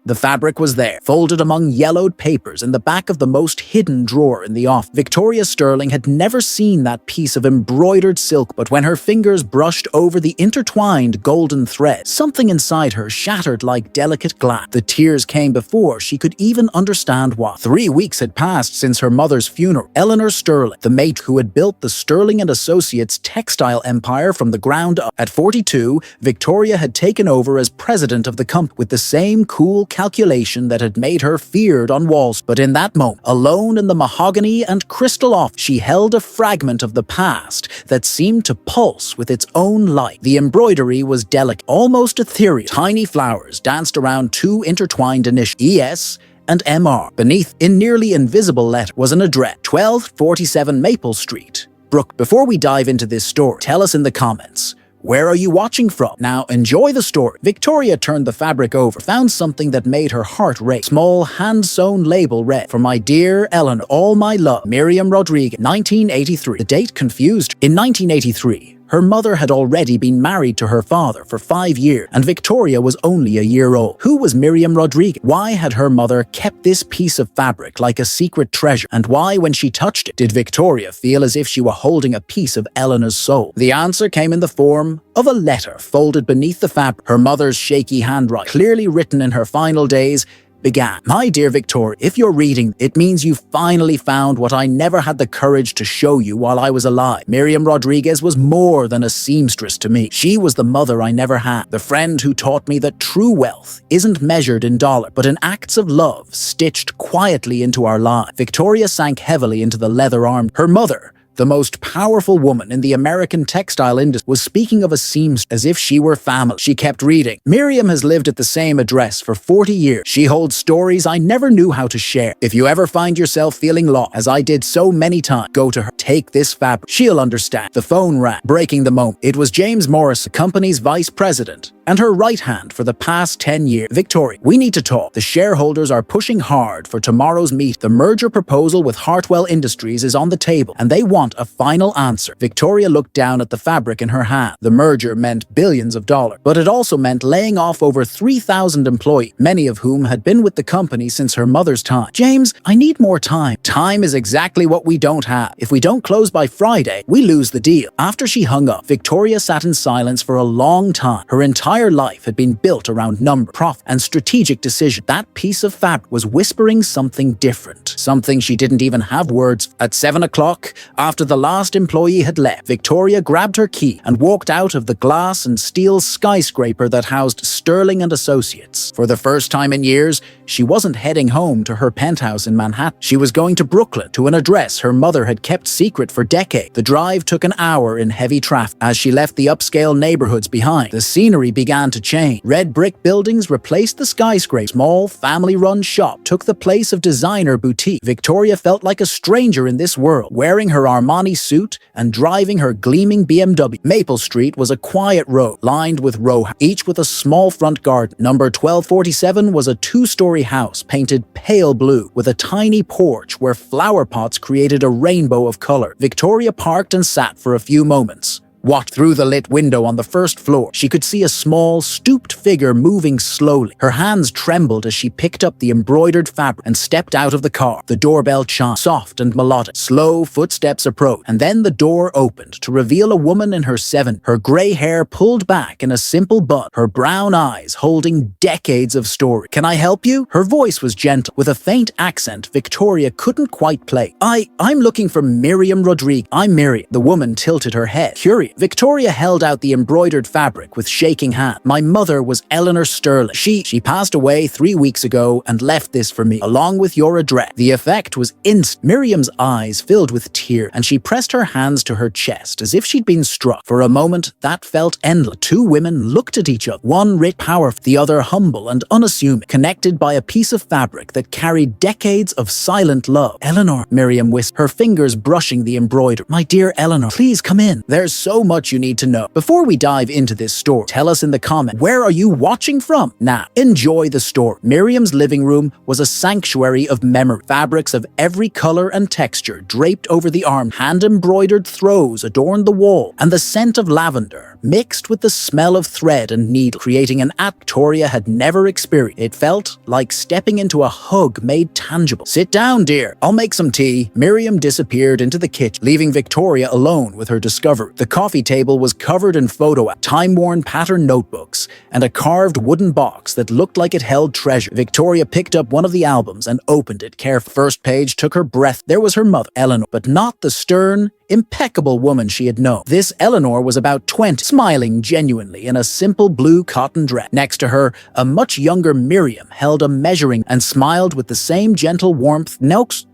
The fabric was there, folded among yellowed papers in the back of the most hidden drawer in the office. Victoria Sterling had never seen that piece of embroidered silk, but when her fingers brushed over the intertwined golden thread, something inside her shattered like delicate glass. The tears came before she could even understand why. 3 weeks had passed since her mother's funeral. Eleanor Sterling, the mate who had built the Sterling and Associates textile empire from the ground up. At 42, Victoria had taken over as president of the company with the same cool calculation that had made her feared on Wall Street. But in that moment, alone in the mahogany and crystal office, she held a fragment of the past that seemed to pulse with its own light. The embroidery was delicate, almost ethereal. Tiny flowers danced around two intertwined initials, ES and MR. Beneath, in nearly invisible letter, was an address, 1247 Maple Street, Brook. Before we dive into this story, tell us in the comments, where are you watching from? Now enjoy the story. Victoria turned the fabric over, found something that made her heart race. Small hand-sewn label read, "For my dear Eleanor, all my love, Miriam Rodriguez, 1983. The date confused her. In 1983, her mother had already been married to her father for 5 years, and Victoria was only a year old. Who was Miriam Rodriguez? Why had her mother kept this piece of fabric like a secret treasure? And why, when she touched it, did Victoria feel as if she were holding a piece of Eleanor's soul? The answer came in the form of a letter folded beneath the fabric. Her mother's shaky handwriting, clearly written in her final days, began. "My dear Victoria, if you're reading, it means you finally found what I never had the courage to show you while I was alive. Miriam Rodriguez was more than a seamstress to me. She was the mother I never had, the friend who taught me that true wealth isn't measured in dollars, but in acts of love stitched quietly into our lives." Victoria sank heavily into the leather arm. Her mother, the most powerful woman in the American textile industry, was speaking of a seamstress as if she were family. She kept reading. "Miriam has lived at the same address for 40 years. She holds stories I never knew how to share. If you ever find yourself feeling lost, as I did so many times, go to her. Take this fabric. She'll understand." The phone rang, breaking the moment. It was James Morris, the company's vice president, and her right hand for the past 10 years. "Victoria, we need to talk. The shareholders are pushing hard for tomorrow's meeting. The merger proposal with Hartwell Industries is on the table, and they want a final answer." Victoria looked down at the fabric in her hand. The merger meant billions of dollars, but it also meant laying off over 3,000 employees, many of whom had been with the company since her mother's time. "James, I need more time." "Time is exactly what we don't have. If we don't close by Friday, we lose the deal." After she hung up, Victoria sat in silence for a long time. Her entire life had been built around number, profit, and strategic decision. That piece of fabric was whispering something different, something she didn't even have words. At 7 o'clock, after the last employee had left, Victoria grabbed her key and walked out of the glass and steel skyscraper that housed Sterling and Associates. For the first time in years, she wasn't heading home to her penthouse in Manhattan. She was going to Brooklyn, to an address her mother had kept secret for decades. The drive took an hour in heavy traffic. As she left the upscale neighborhoods behind, the scenery began to change. Red brick buildings replaced the skyscraper. Small, family-run shop took the place of designer boutique. Victoria felt like a stranger in this world, wearing her Armani suit and driving her gleaming BMW. Maple Street was a quiet road, lined with row, each with a small front garden. Number 1247 was a two-story house painted pale blue, with a tiny porch where flower pots created a rainbow of color. Victoria parked and sat for a few moments. Watched through the lit window on the first floor. She could see a small, stooped figure moving slowly. Her hands trembled as she picked up the embroidered fabric and stepped out of the car. The doorbell chimed, soft and melodic. Slow footsteps approached, and then the door opened to reveal a woman in her 70s, her gray hair pulled back in a simple bun, her brown eyes holding decades of story. "Can I help you?" Her voice was gentle, with a faint accent Victoria couldn't quite place. I'm looking for Miriam Rodriguez." "I'm Miriam." The woman tilted her head, curious. Victoria held out the embroidered fabric with shaking hand. "My mother was Eleanor Sterling. She passed away 3 weeks ago and left this for me, along with your address." The effect was instant. Miriam's eyes filled with tears, and she pressed her hands to her chest as if she'd been struck. For a moment, that felt endless. Two women looked at each other, one rich, powerful, the other humble and unassuming, connected by a piece of fabric that carried decades of silent love. "Eleanor," Miriam whispered, her fingers brushing the embroidery. "My dear Eleanor, please come in. There's so much you need to know. Before we dive into this story, tell us in the comments, where are you watching from? Now, enjoy the story. Miriam's living room was a sanctuary of memory. Fabrics of every color and texture draped over the arm, hand-embroidered throws adorned the wall, and the scent of lavender mixed with the smell of thread and needle, creating an atmosphere Victoria had never experienced. It felt like stepping into a hug made tangible. "Sit down, dear. I'll make some tea." Miriam disappeared into the kitchen, leaving Victoria alone with her discovery. The coffee table was covered in photo albums, time-worn pattern notebooks, and a carved wooden box that looked like it held treasure. Victoria picked up one of the albums and opened it carefully. First page took her breath. There was her mother, Eleanor, but not the stern, impeccable woman she had known. This Eleanor was about 20, smiling genuinely in a simple blue cotton dress. Next to her, a much younger Miriam held a measuring and smiled with the same gentle warmth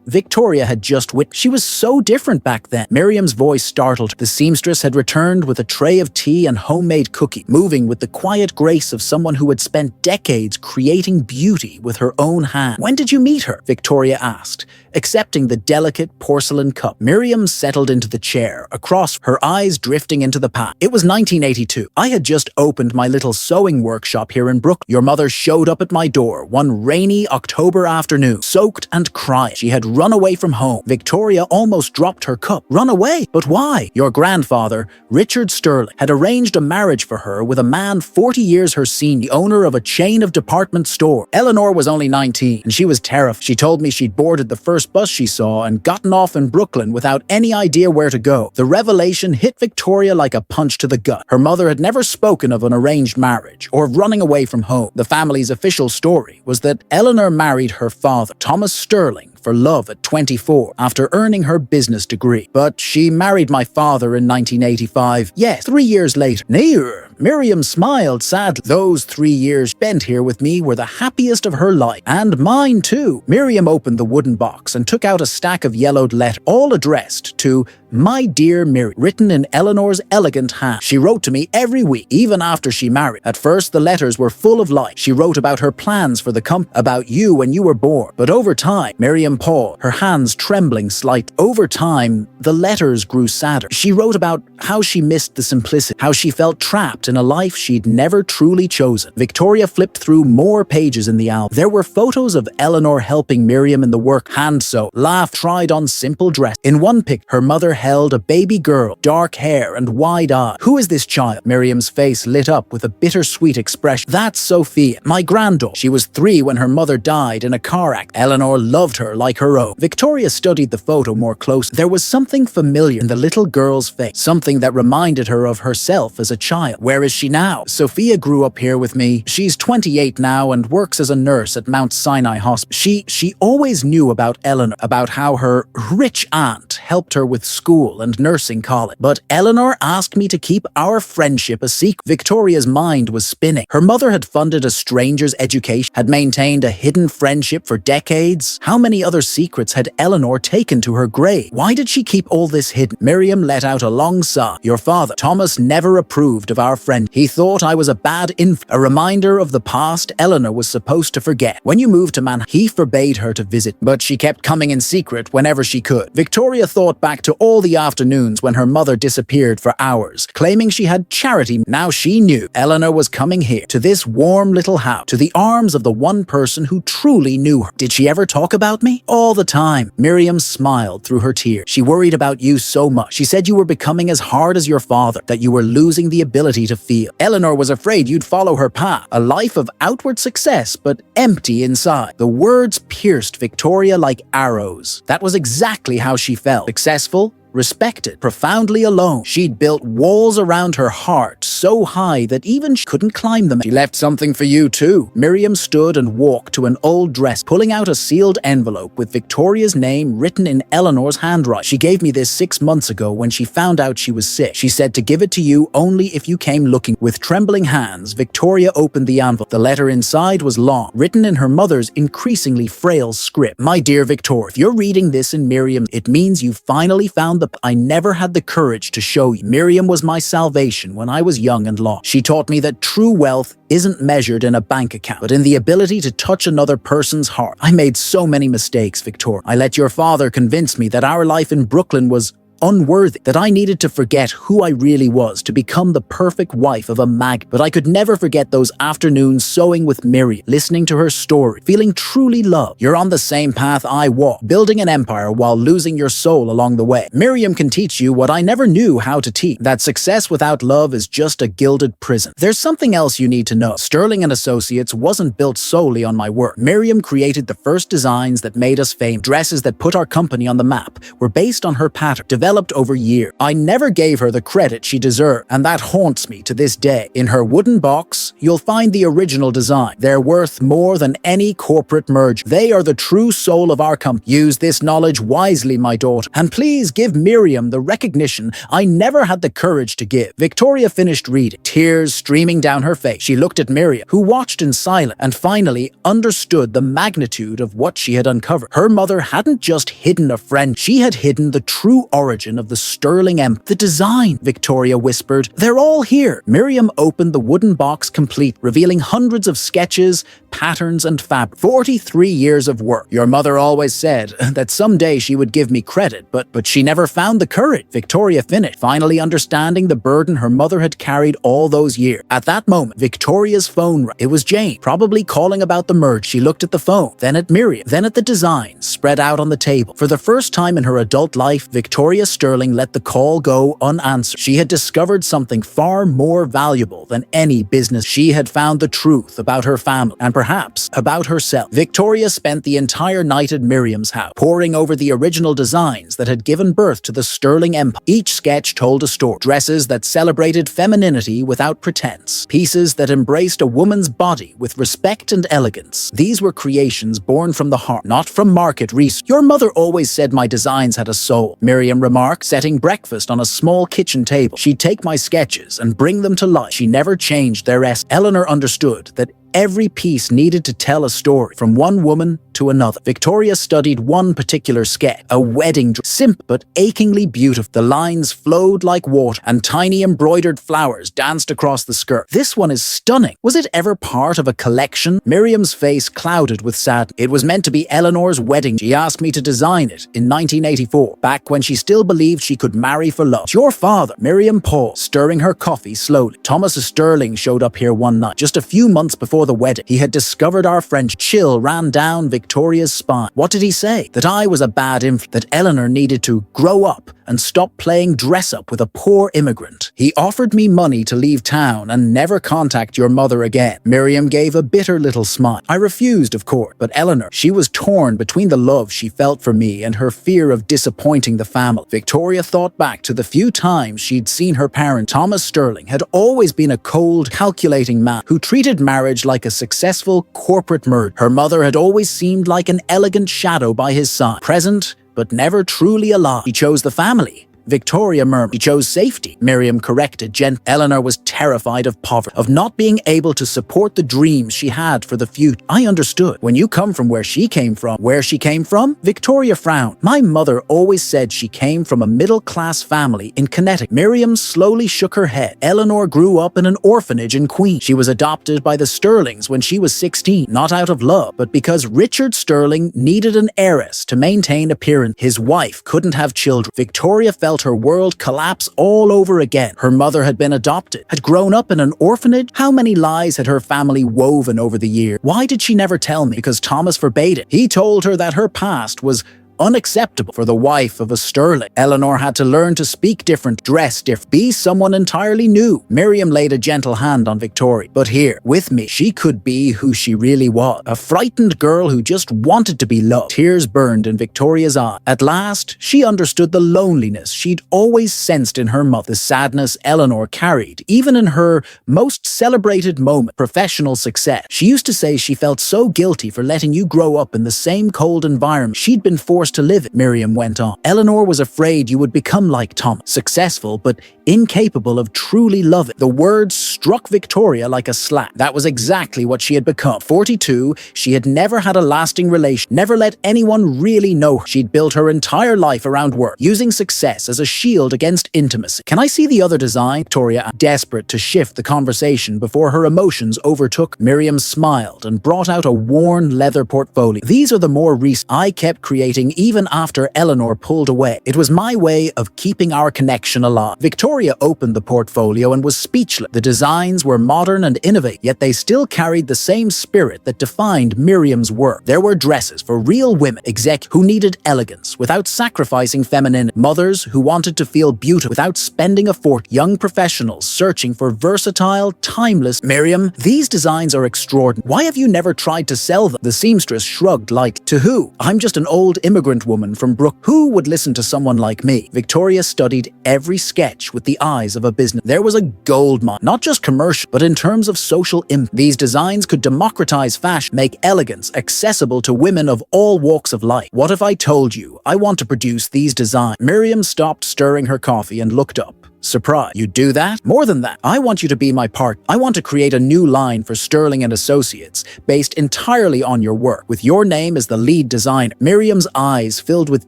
Victoria had just witnessed. She was so different back then. Miriam's voice startled her. The seamstress had returned with a tray of tea and homemade cookie, moving with the quiet grace of someone who had spent decades creating beauty with her own hand. "When did you meet her?" Victoria asked, accepting the delicate porcelain cup. Miriam settled into the chair, across her eyes drifting into the past. "It was 1982. I had just opened my little sewing workshop here in Brooklyn. Your mother showed up at my door one rainy October afternoon, soaked and crying. She had run away from home." Victoria almost dropped her cup. "Run away? But why?" "Your grandfather, Richard Sterling, had arranged a marriage for her with a man 40 years her senior, the owner of a chain of department stores. Eleanor was only 19, and she was terrified. She told me she'd boarded the first bus she saw and gotten off in Brooklyn without any idea where to go." The revelation hit Victoria like a punch to the gut. Her mother had never spoken of an arranged marriage or of running away from home. The family's official story was that Eleanor married her father, Thomas Sterling, for love at 24 after earning her business degree. "But she married my father in 1985. Yes, 3 years later." "Near." Miriam smiled sadly. "Those 3 years spent here with me were the happiest of her life. And mine too." Miriam opened the wooden box and took out a stack of yellowed letters, all addressed to "My dear Miriam," written in Eleanor's elegant hand. She wrote to me every week, even after she married. At first, the letters were full of life. She wrote about her plans for the company, about you when you were born. But over time, Miriam paused, her hands trembling slightly. Over time, the letters grew sadder. She wrote about how she missed the simplicity, how she felt trapped in a life she'd never truly chosen. Victoria flipped through more pages in the album. There were photos of Eleanor helping Miriam in the work, hand sew, laughed, tried on simple dress. In one pic, her mother held a baby girl, dark hair and wide eyes. "Who is this child?" Miriam's face lit up with a bittersweet expression. "That's Sophia, my granddaughter. She was 3 when her mother died in a car accident. Eleanor loved her like her own." Victoria studied the photo more closely. There was something familiar in the little girl's face, something that reminded her of herself as a child. "Where is she now?" "Sophia grew up here with me. She's 28 now and works as a nurse at Mount Sinai Hospital. She always knew about Eleanor, about how her rich aunt helped her with school and nursing college. But Eleanor asked me to keep our friendship a secret." Victoria's mind was spinning. Her mother had funded a stranger's education, had maintained a hidden friendship for decades. How many other secrets had Eleanor taken to her grave? Why did she keep all this hidden? Miriam let out a long sigh. "Your father, Thomas, never approved of our friend. He thought I was a bad influence, a reminder of the past Eleanor was supposed to forget. When you moved to Manhattan, he forbade her to visit, but she kept coming in secret whenever she could." Victoria thought back to all the afternoons when her mother disappeared for hours, claiming she had charity. Now she knew Eleanor was coming here, to this warm little house, to the arms of the one person who truly knew her. "Did she ever talk about me?" "All the time." Miriam smiled through her tears. "She worried about you so much. She said you were becoming as hard as your father, that you were losing the ability to feel. Eleanor was afraid you'd follow her path, a life of outward success but empty inside." The words pierced Victoria like arrows. That was exactly how she felt. Successful, respected, profoundly alone. She'd built walls around her heart so high that even she couldn't climb them. "She left something for you too." Miriam stood and walked to an old dress, pulling out a sealed envelope with Victoria's name written in Eleanor's handwriting. "She gave me this 6 months ago when she found out she was sick. She said to give it to you only if you came looking." With trembling hands, Victoria opened the envelope. The letter inside was long, written in her mother's increasingly frail script. "My dear Victoria, if you're reading this in Miriam, it means you finally found I never had the courage to show you. Miriam was my salvation when I was young and lost. She taught me that true wealth isn't measured in a bank account, but in the ability to touch another person's heart. I made so many mistakes, Victoria. I let your father convince me that our life in Brooklyn was unworthy, that I needed to forget who I really was to become the perfect wife of a mag. But I could never forget those afternoons sewing with Miriam, listening to her story, feeling truly loved. You're on the same path I walk, building an empire while losing your soul along the way. Miriam can teach you what I never knew how to teach, that success without love is just a gilded prison. There's something else you need to know. Sterling & Associates wasn't built solely on my work. Miriam created the first designs that made us famous. Dresses that put our company on the map were based on her pattern, developed over years. I never gave her the credit she deserved, and that haunts me to this day. In her wooden box, you'll find the original design. They're worth more than any corporate merger. They are the true soul of our company. Use this knowledge wisely, my daughter, and please give Miriam the recognition I never had the courage to give. Victoria finished reading, tears streaming down her face. She looked at Miriam, who watched in silence, and finally understood the magnitude of what she had uncovered. Her mother hadn't just hidden a friend, she had hidden the true origin of the Sterling Empire. The design, Victoria whispered. They're all here. Miriam opened the wooden box complete, revealing hundreds of sketches, patterns, and fabric. 43 years of work. Your mother always said that someday she would give me credit, but she never found the courage. Victoria finished, finally understanding the burden her mother had carried all those years. At that moment, Victoria's phone rang. It was Jane, probably calling about the merge. She looked at the phone, then at Miriam, then at the designs spread out on the table. For the first time in her adult life, Victoria Sterling let the call go unanswered. She had discovered something far more valuable than any business. She had found the truth about her family, and perhaps about herself. Victoria spent the entire night at Miriam's house, poring over the original designs that had given birth to the Sterling Empire. Each sketch told a story. Dresses that celebrated femininity without pretense. Pieces that embraced a woman's body with respect and elegance. These were creations born from the heart, not from market research. Your mother always said my designs had a soul, Miriam remarked, setting breakfast on a small kitchen table. She'd take my sketches and bring them to life. She never changed their essence. Eleanor understood that every piece needed to tell a story, from one woman to another. Victoria studied one particular sketch, a wedding dress, simple but achingly beautiful. The lines flowed like water, and tiny embroidered flowers danced across the skirt. This one is stunning. Was it ever part of a collection? Miriam's face clouded with sadness. It was meant to be Eleanor's wedding. She asked me to design it in 1984, back when she still believed she could marry for love. It's your father. Miriam paused, stirring her coffee slowly. Thomas Sterling showed up here one night, just a few months before the wedding. He had discovered our friendship. Chill ran down Victoria's spine. What did he say? That I was a bad influence, that Eleanor needed to grow up and stop playing dress-up with a poor immigrant. He offered me money to leave town and never contact your mother again. Miriam gave a bitter little smile. I refused, of course, but Eleanor, she was torn between the love she felt for me and her fear of disappointing the family. Victoria thought back to the few times she'd seen her parent. Thomas Sterling had always been a cold, calculating man who treated marriage like a successful corporate merger. Her mother had always seemed like an elegant shadow by his side, present but never truly alive. He chose the family. Victoria murmured. He chose safety. Miriam corrected gently. Eleanor was terrified of poverty, of not being able to support the dreams she had for the future. I understood. When you come from where she came from, Victoria frowned. My mother always said she came from a middle-class family in Connecticut. Miriam slowly shook her head. Eleanor grew up in an orphanage in Queens. She was adopted by the Sterlings when she was 16, not out of love, but because Richard Sterling needed an heiress to maintain appearance. His wife couldn't have children. Victoria felt her world collapse all over again. Her mother had been adopted, had grown up in an orphanage. How many lies had her family woven over the years? Why did she never tell me? Because Thomas forbade it. He told her that her past was unacceptable for the wife of a Sterling. Eleanor had to learn to speak different, dress different, be someone entirely new. Miriam laid a gentle hand on Victoria. But here, with me, she could be who she really was. A frightened girl who just wanted to be loved. Tears burned in Victoria's eyes. At last, she understood the loneliness she'd always sensed in her mother, the sadness Eleanor carried, even in her most celebrated moment, professional success. She used to say she felt so guilty for letting you grow up in the same cold environment she'd been forced to live in. Miriam went on. Eleanor was afraid you would become like Thomas, successful but incapable of truly loving. The words struck Victoria like a slap. That was exactly what she had become. 42, she had never had a lasting relation, never let anyone really know her. She'd built her entire life around work, using success as a shield against intimacy. Can I see the other design? Victoria, desperate to shift the conversation before her emotions overtook. Miriam smiled and brought out a worn leather portfolio. These are the more recent. I kept creating even after Eleanor pulled away. It was my way of keeping our connection alive. Victoria opened the portfolio and was speechless. The designs were modern and innovative, yet they still carried the same spirit that defined Miriam's work. There were dresses for real women, who needed elegance without sacrificing femininity, mothers who wanted to feel beautiful without spending a fortune, young professionals searching for versatile, timeless. Miriam, these designs are extraordinary. Why have you never tried to sell them? The seamstress shrugged like, to who? I'm just an old immigrant woman from Brook. Who would listen to someone like me? Victoria studied every sketch with the eyes of a business. There was a gold mine, not just commercial, but in terms of social impact. These designs could democratize fashion, make elegance accessible to women of all walks of life. What if I told you I want to produce these designs? Miriam stopped stirring her coffee and looked up. Surprise. You do that? More than that, I want you to be my partner. I want to create a new line for Sterling and Associates, based entirely on your work, with your name as the lead designer. Miriam's eyes filled with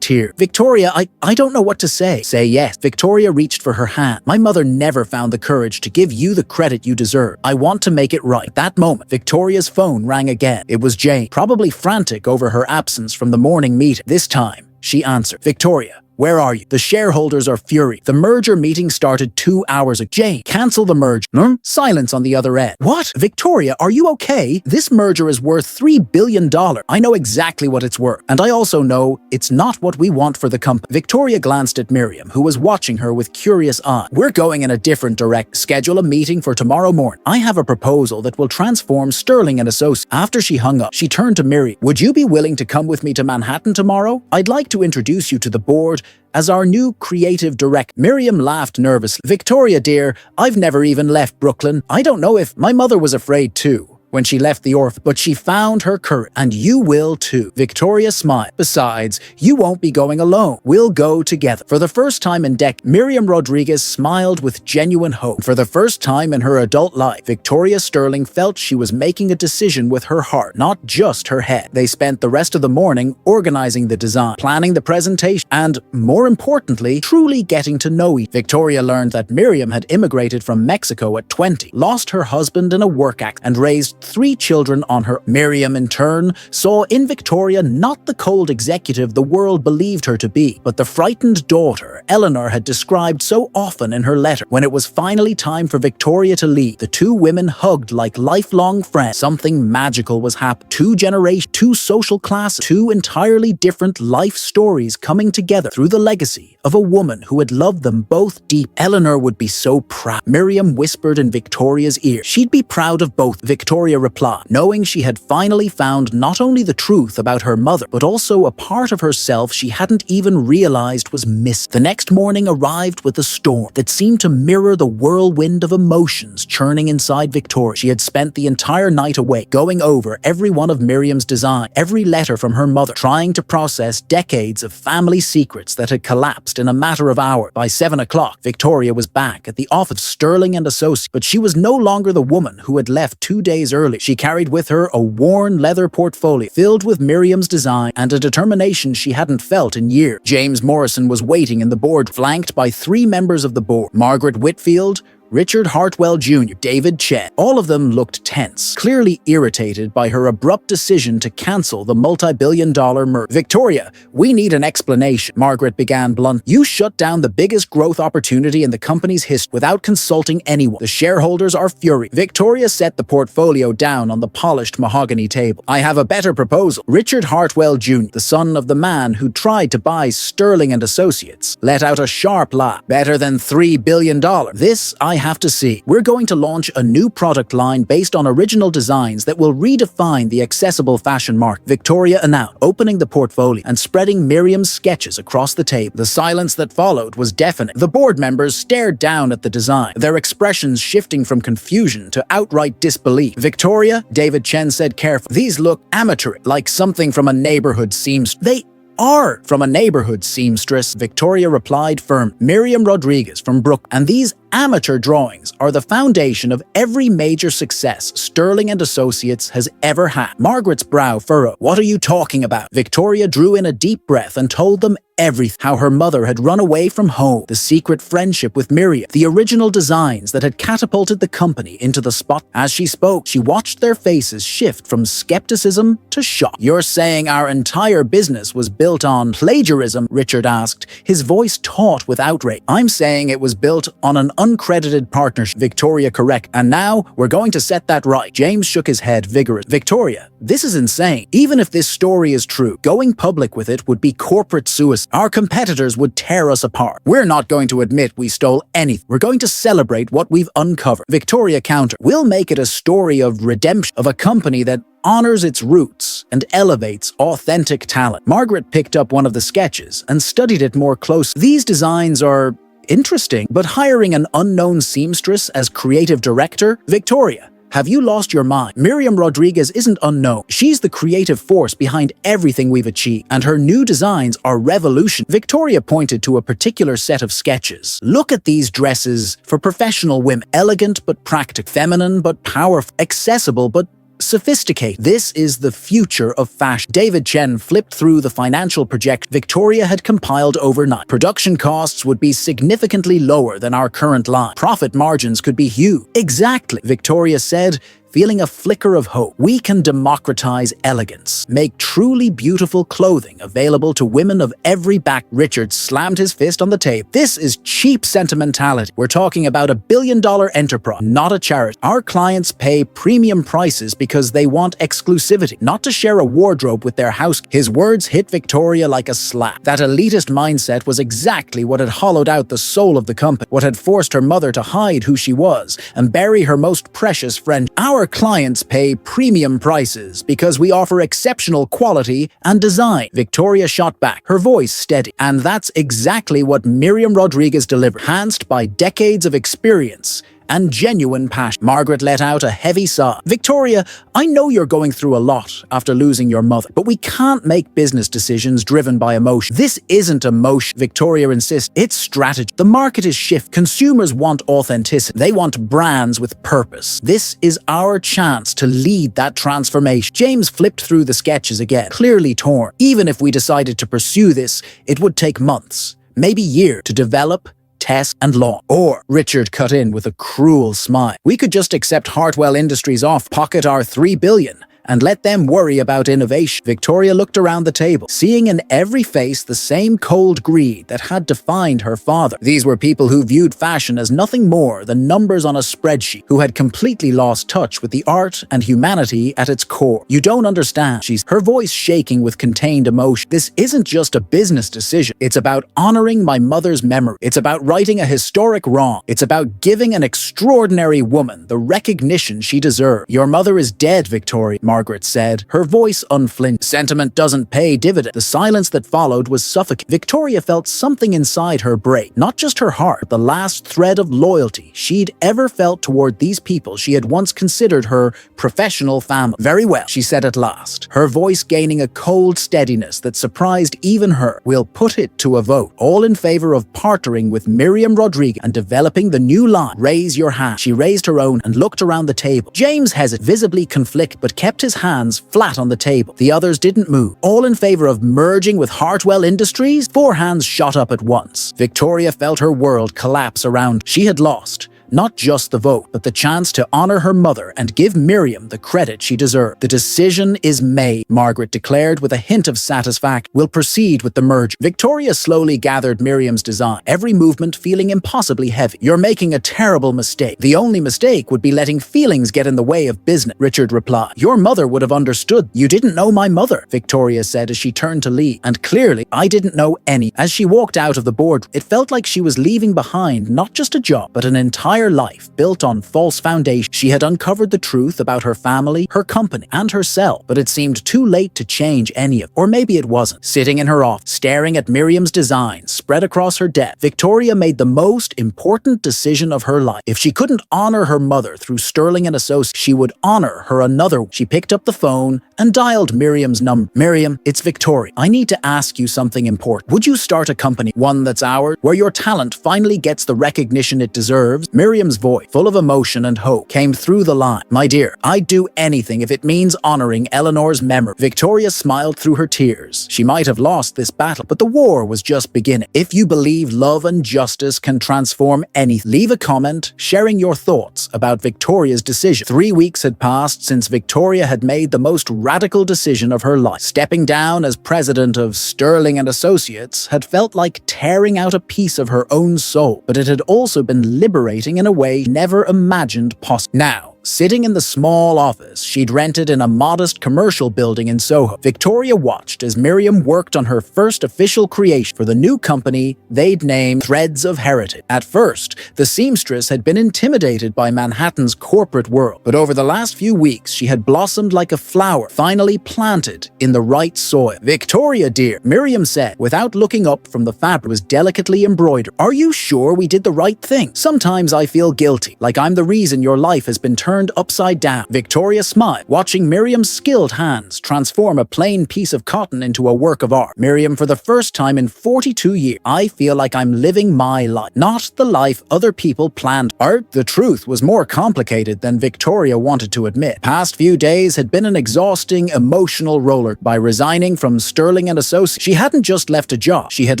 tears. Victoria, I don't know what to say. Say yes. Victoria reached for her hand. My mother never found the courage to give you the credit you deserve. I want to make it right. At that moment, Victoria's phone rang again. It was Jane, probably frantic over her absence from the morning meeting. This time, she answered. Victoria, where are you? The shareholders are furious. The merger meeting started 2 hours ago. Jane, cancel the merger. Silence on the other end. What? Victoria, are you okay? This merger is worth $3 billion. I know exactly what it's worth. And I also know it's not what we want for the company. Victoria glanced at Miriam, who was watching her with curious eyes. We're going in a different direction. Schedule a meeting for tomorrow morning. I have a proposal that will transform Sterling and Associates. After she hung up, she turned to Miriam. Would you be willing to come with me to Manhattan tomorrow? I'd like to introduce you to the board as our new creative director. Miriam laughed nervously. Victoria, dear, I've never even left Brooklyn. I don't know if my mother was afraid too when she left the orphan, but she found her courage, and you will too. Victoria smiled. Besides, you won't be going alone. We'll go together. For the first time in decades, Miriam Rodriguez smiled with genuine hope. For the first time in her adult life, Victoria Sterling felt she was making a decision with her heart, not just her head. They spent the rest of the morning organizing the design, planning the presentation, and, more importantly, truly getting to know each. Victoria learned that Miriam had immigrated from Mexico at 20, lost her husband in a work accident, and raised 3 children on her. Miriam, in turn, saw in Victoria not the cold executive the world believed her to be, but the frightened daughter Eleanor had described so often in her letter. When it was finally time for Victoria to leave, the 2 women hugged like lifelong friends. Something magical was happening. 2 generations, 2 social classes, 2 entirely different life stories coming together through the legacy of a woman who had loved them both deep. Eleanor would be so proud. Miriam whispered in Victoria's ear. She'd be proud of both. Victoria replied, knowing she had finally found not only the truth about her mother, but also a part of herself she hadn't even realized was missing. The next morning arrived with a storm that seemed to mirror the whirlwind of emotions churning inside Victoria. She had spent the entire night awake, going over every one of Miriam's designs, every letter from her mother, trying to process decades of family secrets that had collapsed in a matter of hours. By 7 o'clock, Victoria was back at the office of Sterling and Associates, but she was no longer the woman who had left 2 days earlier. She carried with her a worn leather portfolio filled with Miriam's design and a determination she hadn't felt in years. James Morrison was waiting in the board, flanked by 3 members of the board: Margaret Whitfield, Richard Hartwell Jr., David Chen. All of them looked tense, clearly irritated by her abrupt decision to cancel the multi-billion-dollar merger. Victoria, we need an explanation, Margaret began bluntly. You shut down the biggest growth opportunity in the company's history without consulting anyone. The shareholders are furious. Victoria set the portfolio down on the polished mahogany table. I have a better proposal. Richard Hartwell Jr., the son of the man who tried to buy Sterling and Associates, let out a sharp laugh. Better than $3 billion. This I have to see. We're going to launch a new product line based on original designs that will redefine the accessible fashion market, Victoria announced, opening the portfolio and spreading Miriam's sketches across the table. The silence that followed was deafening. The board members stared down at the design, their expressions shifting from confusion to outright disbelief. Victoria, David Chen said carefully, these look amateur, like something from a neighborhood seamstress. They are from a neighborhood seamstress, Victoria replied firmly. Miriam Rodriguez from Brooklyn. And these amateur drawings are the foundation of every major success Sterling and Associates has ever had. Margaret's brow furrowed. What are you talking about? Victoria drew in a deep breath and told them everything. How her mother had run away from home, the secret friendship with Miriam, the original designs that had catapulted the company into the spot. As she spoke, she watched their faces shift from skepticism to shock. You're saying our entire business was built built on plagiarism?" Richard asked, his voice taut with outrage. "I'm saying it was built on an uncredited partnership," Victoria correct. "And now we're going to set that right." James shook his head vigorously. "Victoria, this is insane. Even if this story is true, going public with it would be corporate suicide. Our competitors would tear us apart. We're not going to admit we stole anything. We're going to celebrate what we've uncovered." Victoria countered, "We'll make it a story of redemption, of a company that honors its roots and elevates authentic talent." Margaret picked up one of the sketches and studied it more closely. "These designs are interesting, but hiring an unknown seamstress as creative director? Victoria, have you lost your mind? Miriam Rodriguez isn't unknown. She's the creative force behind everything we've achieved, and her new designs are revolutionary." Victoria pointed to a particular set of sketches. "Look at these dresses for professional women. Elegant but practical, feminine but powerful, accessible but sophisticated. This is the future of fashion." David Chen flipped through the financial project Victoria had compiled overnight. "Production costs would be significantly lower than our current line. Profit margins could be huge." "Exactly," Victoria said, feeling a flicker of hope. "We can democratize elegance, make truly beautiful clothing available to women of every background." Richard slammed his fist on the table. "This is cheap sentimentality. We're talking about $1 billion enterprise, not a charity. Our clients pay premium prices because they want exclusivity, not to share a wardrobe with their house." His words hit Victoria like a slap. That elitist mindset was exactly what had hollowed out the soul of the company, what had forced her mother to hide who she was and bury her most precious friend. "Our clients pay premium prices because we offer exceptional quality and design." Victoria shot back, her voice steady. "And that's exactly what Miriam Rodriguez delivered, enhanced by decades of experience and genuine passion." Margaret let out a heavy sigh. "Victoria, I know you're going through a lot after losing your mother, but we can't make business decisions driven by emotion." "This isn't emotion," Victoria insists. "It's strategy. The market is shifting. Consumers want authenticity. They want brands with purpose. This is our chance to lead that transformation." James flipped through the sketches again, clearly torn. "Even if we decided to pursue this, it would take months, maybe years, to develop, test, and launch. Or," Richard cut in with a cruel smile, "we could just accept Hartwell Industries off, pocket our $3 billion, and let them worry about innovation." Victoria looked around the table, seeing in every face the same cold greed that had defined her father. These were people who viewed fashion as nothing more than numbers on a spreadsheet, who had completely lost touch with the art and humanity at its core. "You don't understand," her voice shaking with contained emotion. "This isn't just a business decision. It's about honoring my mother's memory. It's about righting a historic wrong. It's about giving an extraordinary woman the recognition she deserves." "Your mother is dead, Victoria," Margaret said, her voice unflinching. "Sentiment doesn't pay dividends." The silence that followed was suffocating. Victoria felt something inside her break, not just her heart, but the last thread of loyalty she'd ever felt toward these people she had once considered her professional family. "Very well," she said at last, her voice gaining a cold steadiness that surprised even her. "We'll put it to a vote. All in favor of partnering with Miriam Rodriguez and developing the new line, raise your hand." She raised her own and looked around the table. James hesitated, visibly conflicted, but kept his hands flat on the table. The others didn't move. "All in favor of merging with Hartwell Industries?" 4 hands shot up at once. Victoria felt her world collapse around. She had lost. Not just the vote, but the chance to honor her mother and give Miriam the credit she deserved. "The decision is made," Margaret declared with a hint of satisfaction. "We'll proceed with the merger." Victoria slowly gathered Miriam's design, every movement feeling impossibly heavy. "You're making a terrible mistake. The only mistake would be letting feelings get in the way of business," Richard replied. "Your mother would have understood." "You didn't know my mother," Victoria said as she turned to leave. "And clearly, I didn't know any." As she walked out of the boardroom, it felt like she was leaving behind not just a job, but an entire life built on false foundations. She had uncovered the truth about her family, her company, and herself, but it seemed too late to change any of it. Or maybe it wasn't. Sitting in her office, staring at Miriam's designs spread across her desk, Victoria made the most important decision of her life. If she couldn't honor her mother through Sterling and Associates, she would honor her another way. She picked up the phone and dialed Miriam's number. "Miriam, it's Victoria. I need to ask you something important. Would you start a company, one that's ours, where your talent finally gets the recognition it deserves?" Miriam's voice, full of emotion and hope, came through the line. "My dear, I'd do anything if it means honoring Eleanor's memory." Victoria smiled through her tears. She might have lost this battle, but the war was just beginning. If you believe love and justice can transform anything, leave a comment sharing your thoughts about Victoria's decision. 3 weeks had passed since Victoria had made the most radical decision of her life. Stepping down as president of Sterling and Associates had felt like tearing out a piece of her own soul, but it had also been liberating in a way never imagined possible. Now, sitting in the small office she'd rented in a modest commercial building in Soho, Victoria watched as Miriam worked on her first official creation for the new company they'd named Threads of Heritage. At first, the seamstress had been intimidated by Manhattan's corporate world, but over the last few weeks she had blossomed like a flower finally planted in the right soil. "Victoria, dear," Miriam said, without looking up from the fabric was delicately embroidered. "Are you sure we did the right thing? Sometimes I feel guilty, like I'm the reason your life has been turned upside down." Victoria smiled, watching Miriam's skilled hands transform a plain piece of cotton into a work of art. "Miriam, for the first time in 42 years, I feel like I'm living my life, not the life other people planned." The truth was more complicated than Victoria wanted to admit. Past few days had been an exhausting, emotional roller. By resigning from Sterling and Associates, she hadn't just left a job. She had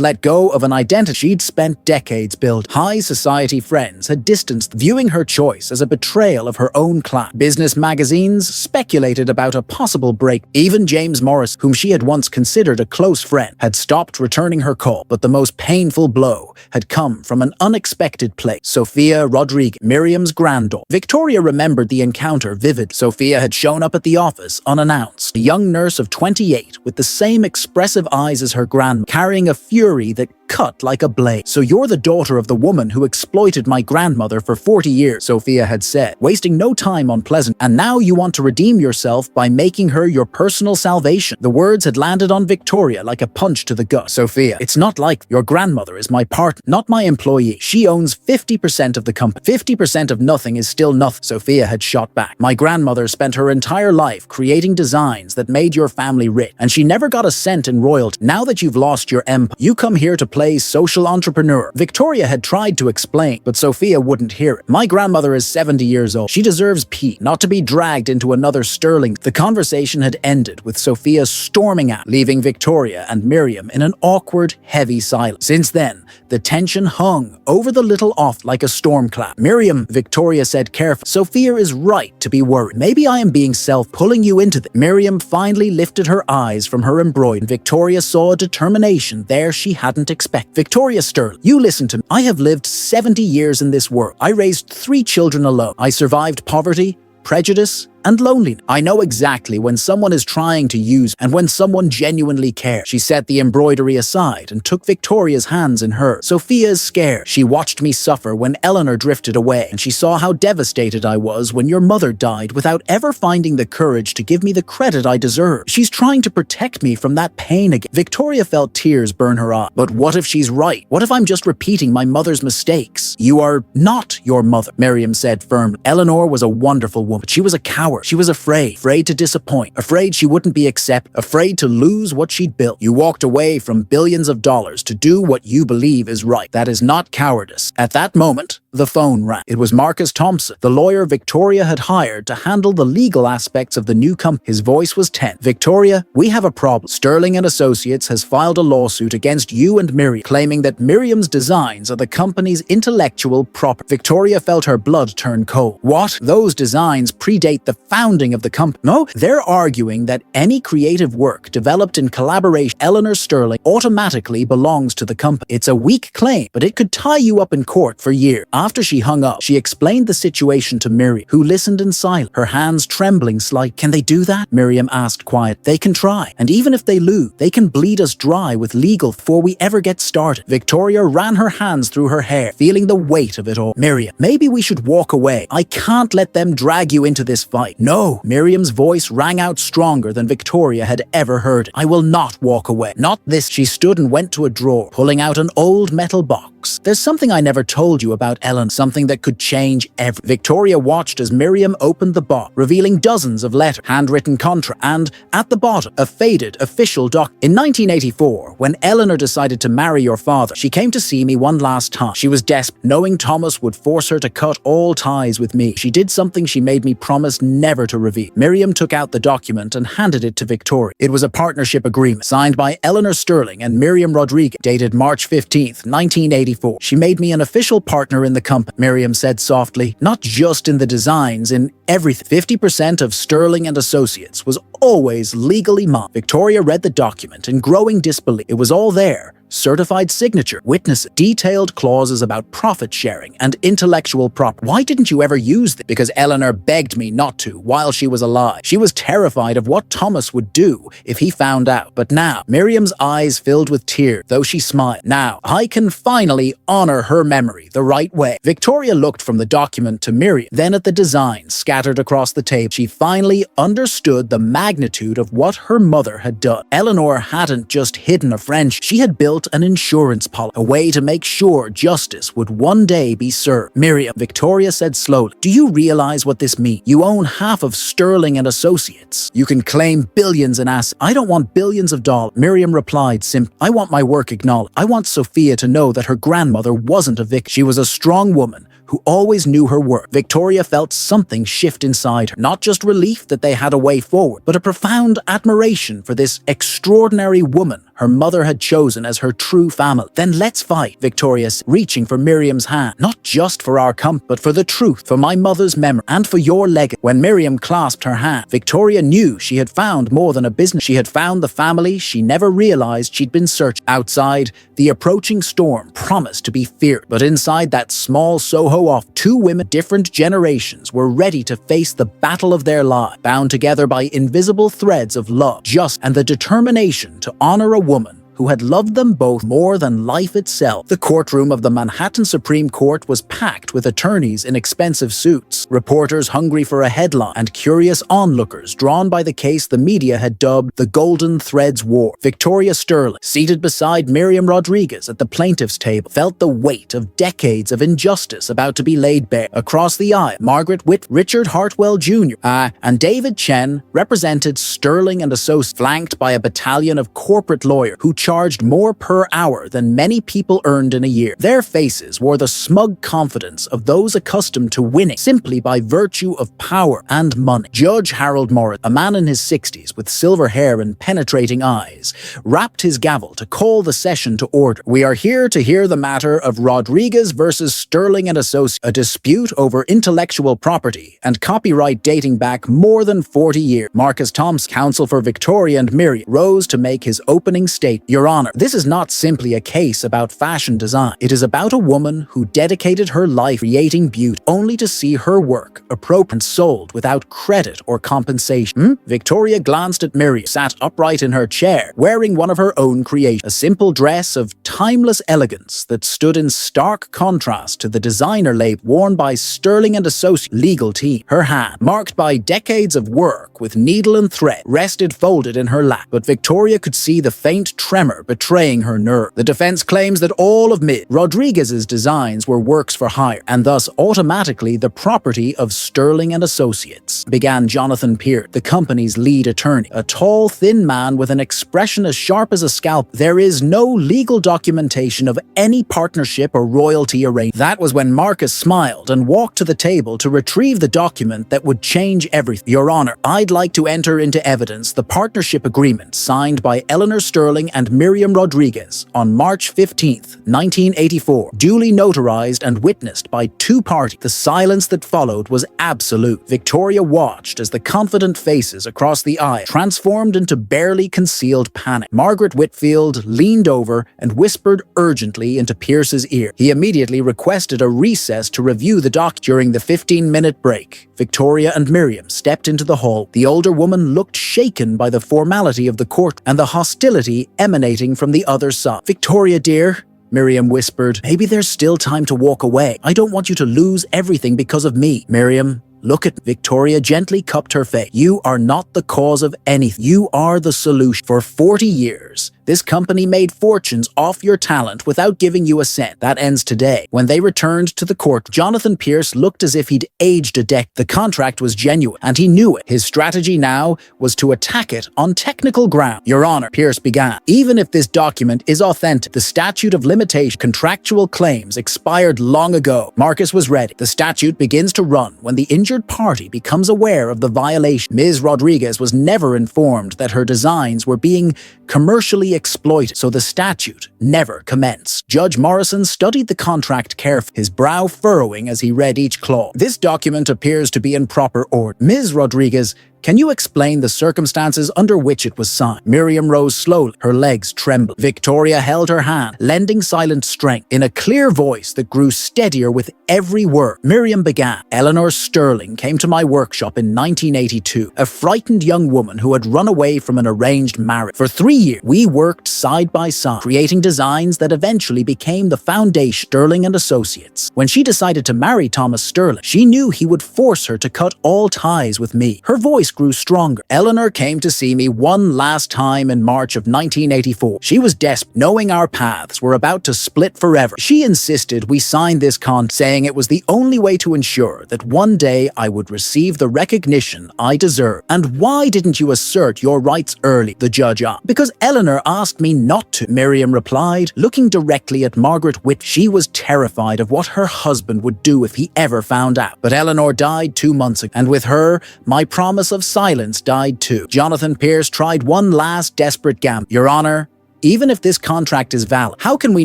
let go of an identity she'd spent decades building. High society friends had distanced, viewing her choice as a betrayal of her own class. Business magazines speculated about a possible break. Even James Morris, whom she had once considered a close friend, had stopped returning her call. But the most painful blow had come from an unexpected place. Sophia Rodriguez, Miriam's granddaughter. Victoria remembered the encounter vividly. Sophia had shown up at the office unannounced, a young nurse of 28 with the same expressive eyes as her grandmother, carrying a fury that cut like a blade. "So you're the daughter of the woman who exploited my grandmother for 40 years, Sophia had said, wasting no time on pleasant. "And now you want to redeem yourself by making her your personal salvation." The words had landed on Victoria like a punch to the gut. "Sophia, it's not like your grandmother is my partner, not my employee. She owns 50% of the company. 50% of nothing is still nothing," Sophia had shot back. "My grandmother spent her entire life creating designs that made your family rich, and she never got a cent in royalty. Now that you've lost your empire, you come here to play social entrepreneur." Victoria had tried to explain, but Sophia wouldn't hear it. "My grandmother is 70 years old. She deserves peace, not to be dragged into another Sterling." The conversation had ended with Sophia storming out, leaving Victoria and Miriam in an awkward, heavy silence. Since then, the tension hung over the little off like a storm cloud. "Miriam," Victoria said carefully, "Sophia is right to be worried. Maybe I am being pulling you into this." Miriam finally lifted her eyes from her embroidery. Victoria saw a determination there she hadn't expected. "Victoria Sterling, you listen to me. I have lived 70 years in this world. I raised 3 children alone. I survived poverty, prejudice, and loneliness. I know exactly when someone is trying to use and when someone genuinely cares." She set the embroidery aside and took Victoria's hands in hers. "Sophia is scared. She watched me suffer when Eleanor drifted away, and she saw how devastated I was when your mother died without ever finding the courage to give me the credit I deserve. She's trying to protect me from that pain again." Victoria felt tears burn her eyes. "But what if she's right? What if I'm just repeating my mother's mistakes?" "You are not your mother," Miriam said firmly. "Eleanor was a wonderful woman, but she was a coward. She was afraid to disappoint, afraid she wouldn't be accepted, afraid to lose what she'd built. You walked away from billions of dollars to do what you believe is right. That is not cowardice." At that moment, the phone rang. It was Marcus Thompson, the lawyer Victoria had hired to handle the legal aspects of the new company. His voice was tense. "Victoria, we have a problem. Sterling and Associates has filed a lawsuit against you and Miriam, claiming that Miriam's designs are the company's intellectual property." Victoria felt her blood turn cold. "What? Those designs predate the founding of the company." "No, they're arguing that any creative work developed in collaboration with Eleanor Sterling automatically belongs to the company. It's a weak claim, but it could tie you up in court for years." After she hung up, she explained the situation to Miriam, who listened in silence, her hands trembling slightly. "Can they do that?" Miriam asked quietly. "They can try, and even if they lose, they can bleed us dry with legal before we ever get started." Victoria ran her hands through her hair, feeling the weight of it all. "Miriam, maybe we should walk away. I can't let them drag you into this fight." "No." Miriam's voice rang out stronger than Victoria had ever heard it. "I will not walk away. Not this." She stood and went to a drawer, pulling out an old metal box. "There's something I never told you about Ellen, something that could change everything." Victoria watched as Miriam opened the box, revealing dozens of letters, handwritten contracts, and, at the bottom, a faded official document. "In 1984, when Eleanor decided to marry your father, she came to see me one last time. She was desperate, knowing Thomas would force her to cut all ties with me. She did something she made me promise never to reveal. Miriam took out the document and handed it to Victoria. It was a partnership agreement signed by Eleanor Sterling and Miriam Rodriguez, dated March 15th, 1984. She made me an official partner in the company, Miriam said softly. Not just in the designs, in everything. 50% of Sterling and Associates was always legally mine. Victoria read the document in growing disbelief. It was all there. Certified signature, witnesses, detailed clauses about profit sharing and intellectual property. Why didn't you ever use them? Because Eleanor begged me not to while she was alive. She was terrified of what Thomas would do if he found out. But now, Miriam's eyes filled with tears, though she smiled. Now, I can finally honor her memory the right way. Victoria looked from the document to Miriam, then at the designs scattered across the table. She finally understood the magnitude of what her mother had done. Eleanor hadn't just hidden a friendship. She had built an insurance policy, a way to make sure justice would one day be served. Miriam, Victoria said slowly, do you realize what this means? You own half of Sterling and Associates. You can claim billions in assets. I don't want billions of dollars. Miriam replied simply, I want my work acknowledged. I want Sophia to know that her grandmother wasn't a victim. She was a strong woman who always knew her worth. Victoria felt something shift inside her. Not just relief that they had a way forward, but a profound admiration for this extraordinary woman her mother had chosen as her true family. Then let's fight, Victoria said, reaching for Miriam's hand. Not just for our company, but for the truth, for my mother's memory, and for your legacy. When Miriam clasped her hand, Victoria knew she had found more than a business. She had found the family she never realized she'd been searching. Outside, the approaching storm promised to be fierce, but inside that small Soho office, two women, different generations, were ready to face the battle of their lives, bound together by invisible threads of love, justice, and the determination to honor a woman who had loved them both more than life itself. The courtroom of the Manhattan Supreme Court was packed with attorneys in expensive suits, reporters hungry for a headline, and curious onlookers drawn by the case the media had dubbed the Golden Threads War. Victoria Sterling, seated beside Miriam Rodriguez at the plaintiff's table, felt the weight of decades of injustice about to be laid bare. Across the aisle, Margaret Whit, Richard Hartwell Jr., and David Chen represented Sterling and Associates, flanked by a battalion of corporate lawyers who charged more per hour than many people earned in a year. Their faces wore the smug confidence of those accustomed to winning simply by virtue of power and money. Judge Harold Morris, a man in his 60s with silver hair and penetrating eyes, rapped his gavel to call the session to order. We are here to hear the matter of Rodriguez versus Sterling and Associates, a dispute over intellectual property and copyright dating back more than 40 years. Marcus Thompson, counsel for Victoria and Miriam, rose to make his opening statement. Your Honor, this is not simply a case about fashion design. It is about a woman who dedicated her life creating beauty, only to see her work appropriated and sold without credit or compensation. Victoria glanced at Miriam, sat upright in her chair, wearing one of her own creations, a simple dress of timeless elegance that stood in stark contrast to the designer label worn by Sterling and Associates legal team. Her hand, marked by decades of work with needle and thread, rested folded in her lap, but Victoria could see the faint tremor betraying her nerve. The defense claims that all of Ms. Rodriguez's designs were works for hire, and thus automatically the property of Sterling and Associates, began Jonathan Pearce, the company's lead attorney, a tall, thin man with an expression as sharp as a scalpel. There is no legal documentation of any partnership or royalty arrangement. That was when Marcus smiled and walked to the table to retrieve the document that would change everything. Your Honor, I'd like to enter into evidence the partnership agreement signed by Eleanor Sterling and Miriam Rodriguez on March 15, 1984, duly notarized and witnessed by two parties. The silence that followed was absolute. Victoria watched as the confident faces across the aisle transformed into barely concealed panic. Margaret Whitfield leaned over and whispered urgently into Pearce's ear. He immediately requested a recess to review the document. During the 15-minute break, Victoria and Miriam stepped into the hall. The older woman looked shaken by the formality of the court and the hostility emanating from the other side. Victoria, dear, Miriam whispered, maybe there's still time to walk away. I don't want you to lose everything because of me. Miriam, look at Victoria gently cupped her face. You are not the cause of anything. You are the solution. For 40 years, This company made fortunes off your talent without giving you a cent. That ends today." When they returned to the court, Jonathan Pierce looked as if he'd aged a decade. The contract was genuine, and he knew it. His strategy now was to attack it on technical ground. "Your Honor," Pierce began, "even if this document is authentic, the statute of limitation contractual claims expired long ago." Marcus was ready. "The statute begins to run when the injured party becomes aware of the violation. Ms. Rodriguez was never informed that her designs were being commercially exploited, so the statute never commenced." Judge Morrison studied the contract carefully, his brow furrowing as he read each clause. "This document appears to be in proper order. Ms. Rodriguez, can you explain the circumstances under which it was signed?" Miriam rose slowly, her legs trembled. Victoria held her hand, lending silent strength. In a clear voice that grew steadier with every word, Miriam began. "Eleanor Sterling came to my workshop in 1982, a frightened young woman who had run away from an arranged marriage. For 3 years, we worked side by side, creating designs that eventually became the foundation, Sterling and Associates. When she decided to marry Thomas Sterling, she knew he would force her to cut all ties with me." Her voice grew stronger. "Eleanor came to see me one last time in March of 1984. She was desperate, knowing our paths were about to split forever. She insisted we sign this contract, saying it was the only way to ensure that one day I would receive the recognition I deserve." "And why didn't you assert your rights early?" the judge asked. "Because Eleanor asked me not to," Miriam replied, looking directly at Margaret Whit. She was terrified of what her husband would do if he ever found out. "But Eleanor died 2 months ago, and with her, my promise of silence died too." Jonathan Pierce tried one last desperate gamble. "Your Honor, even if this contract is valid, how can we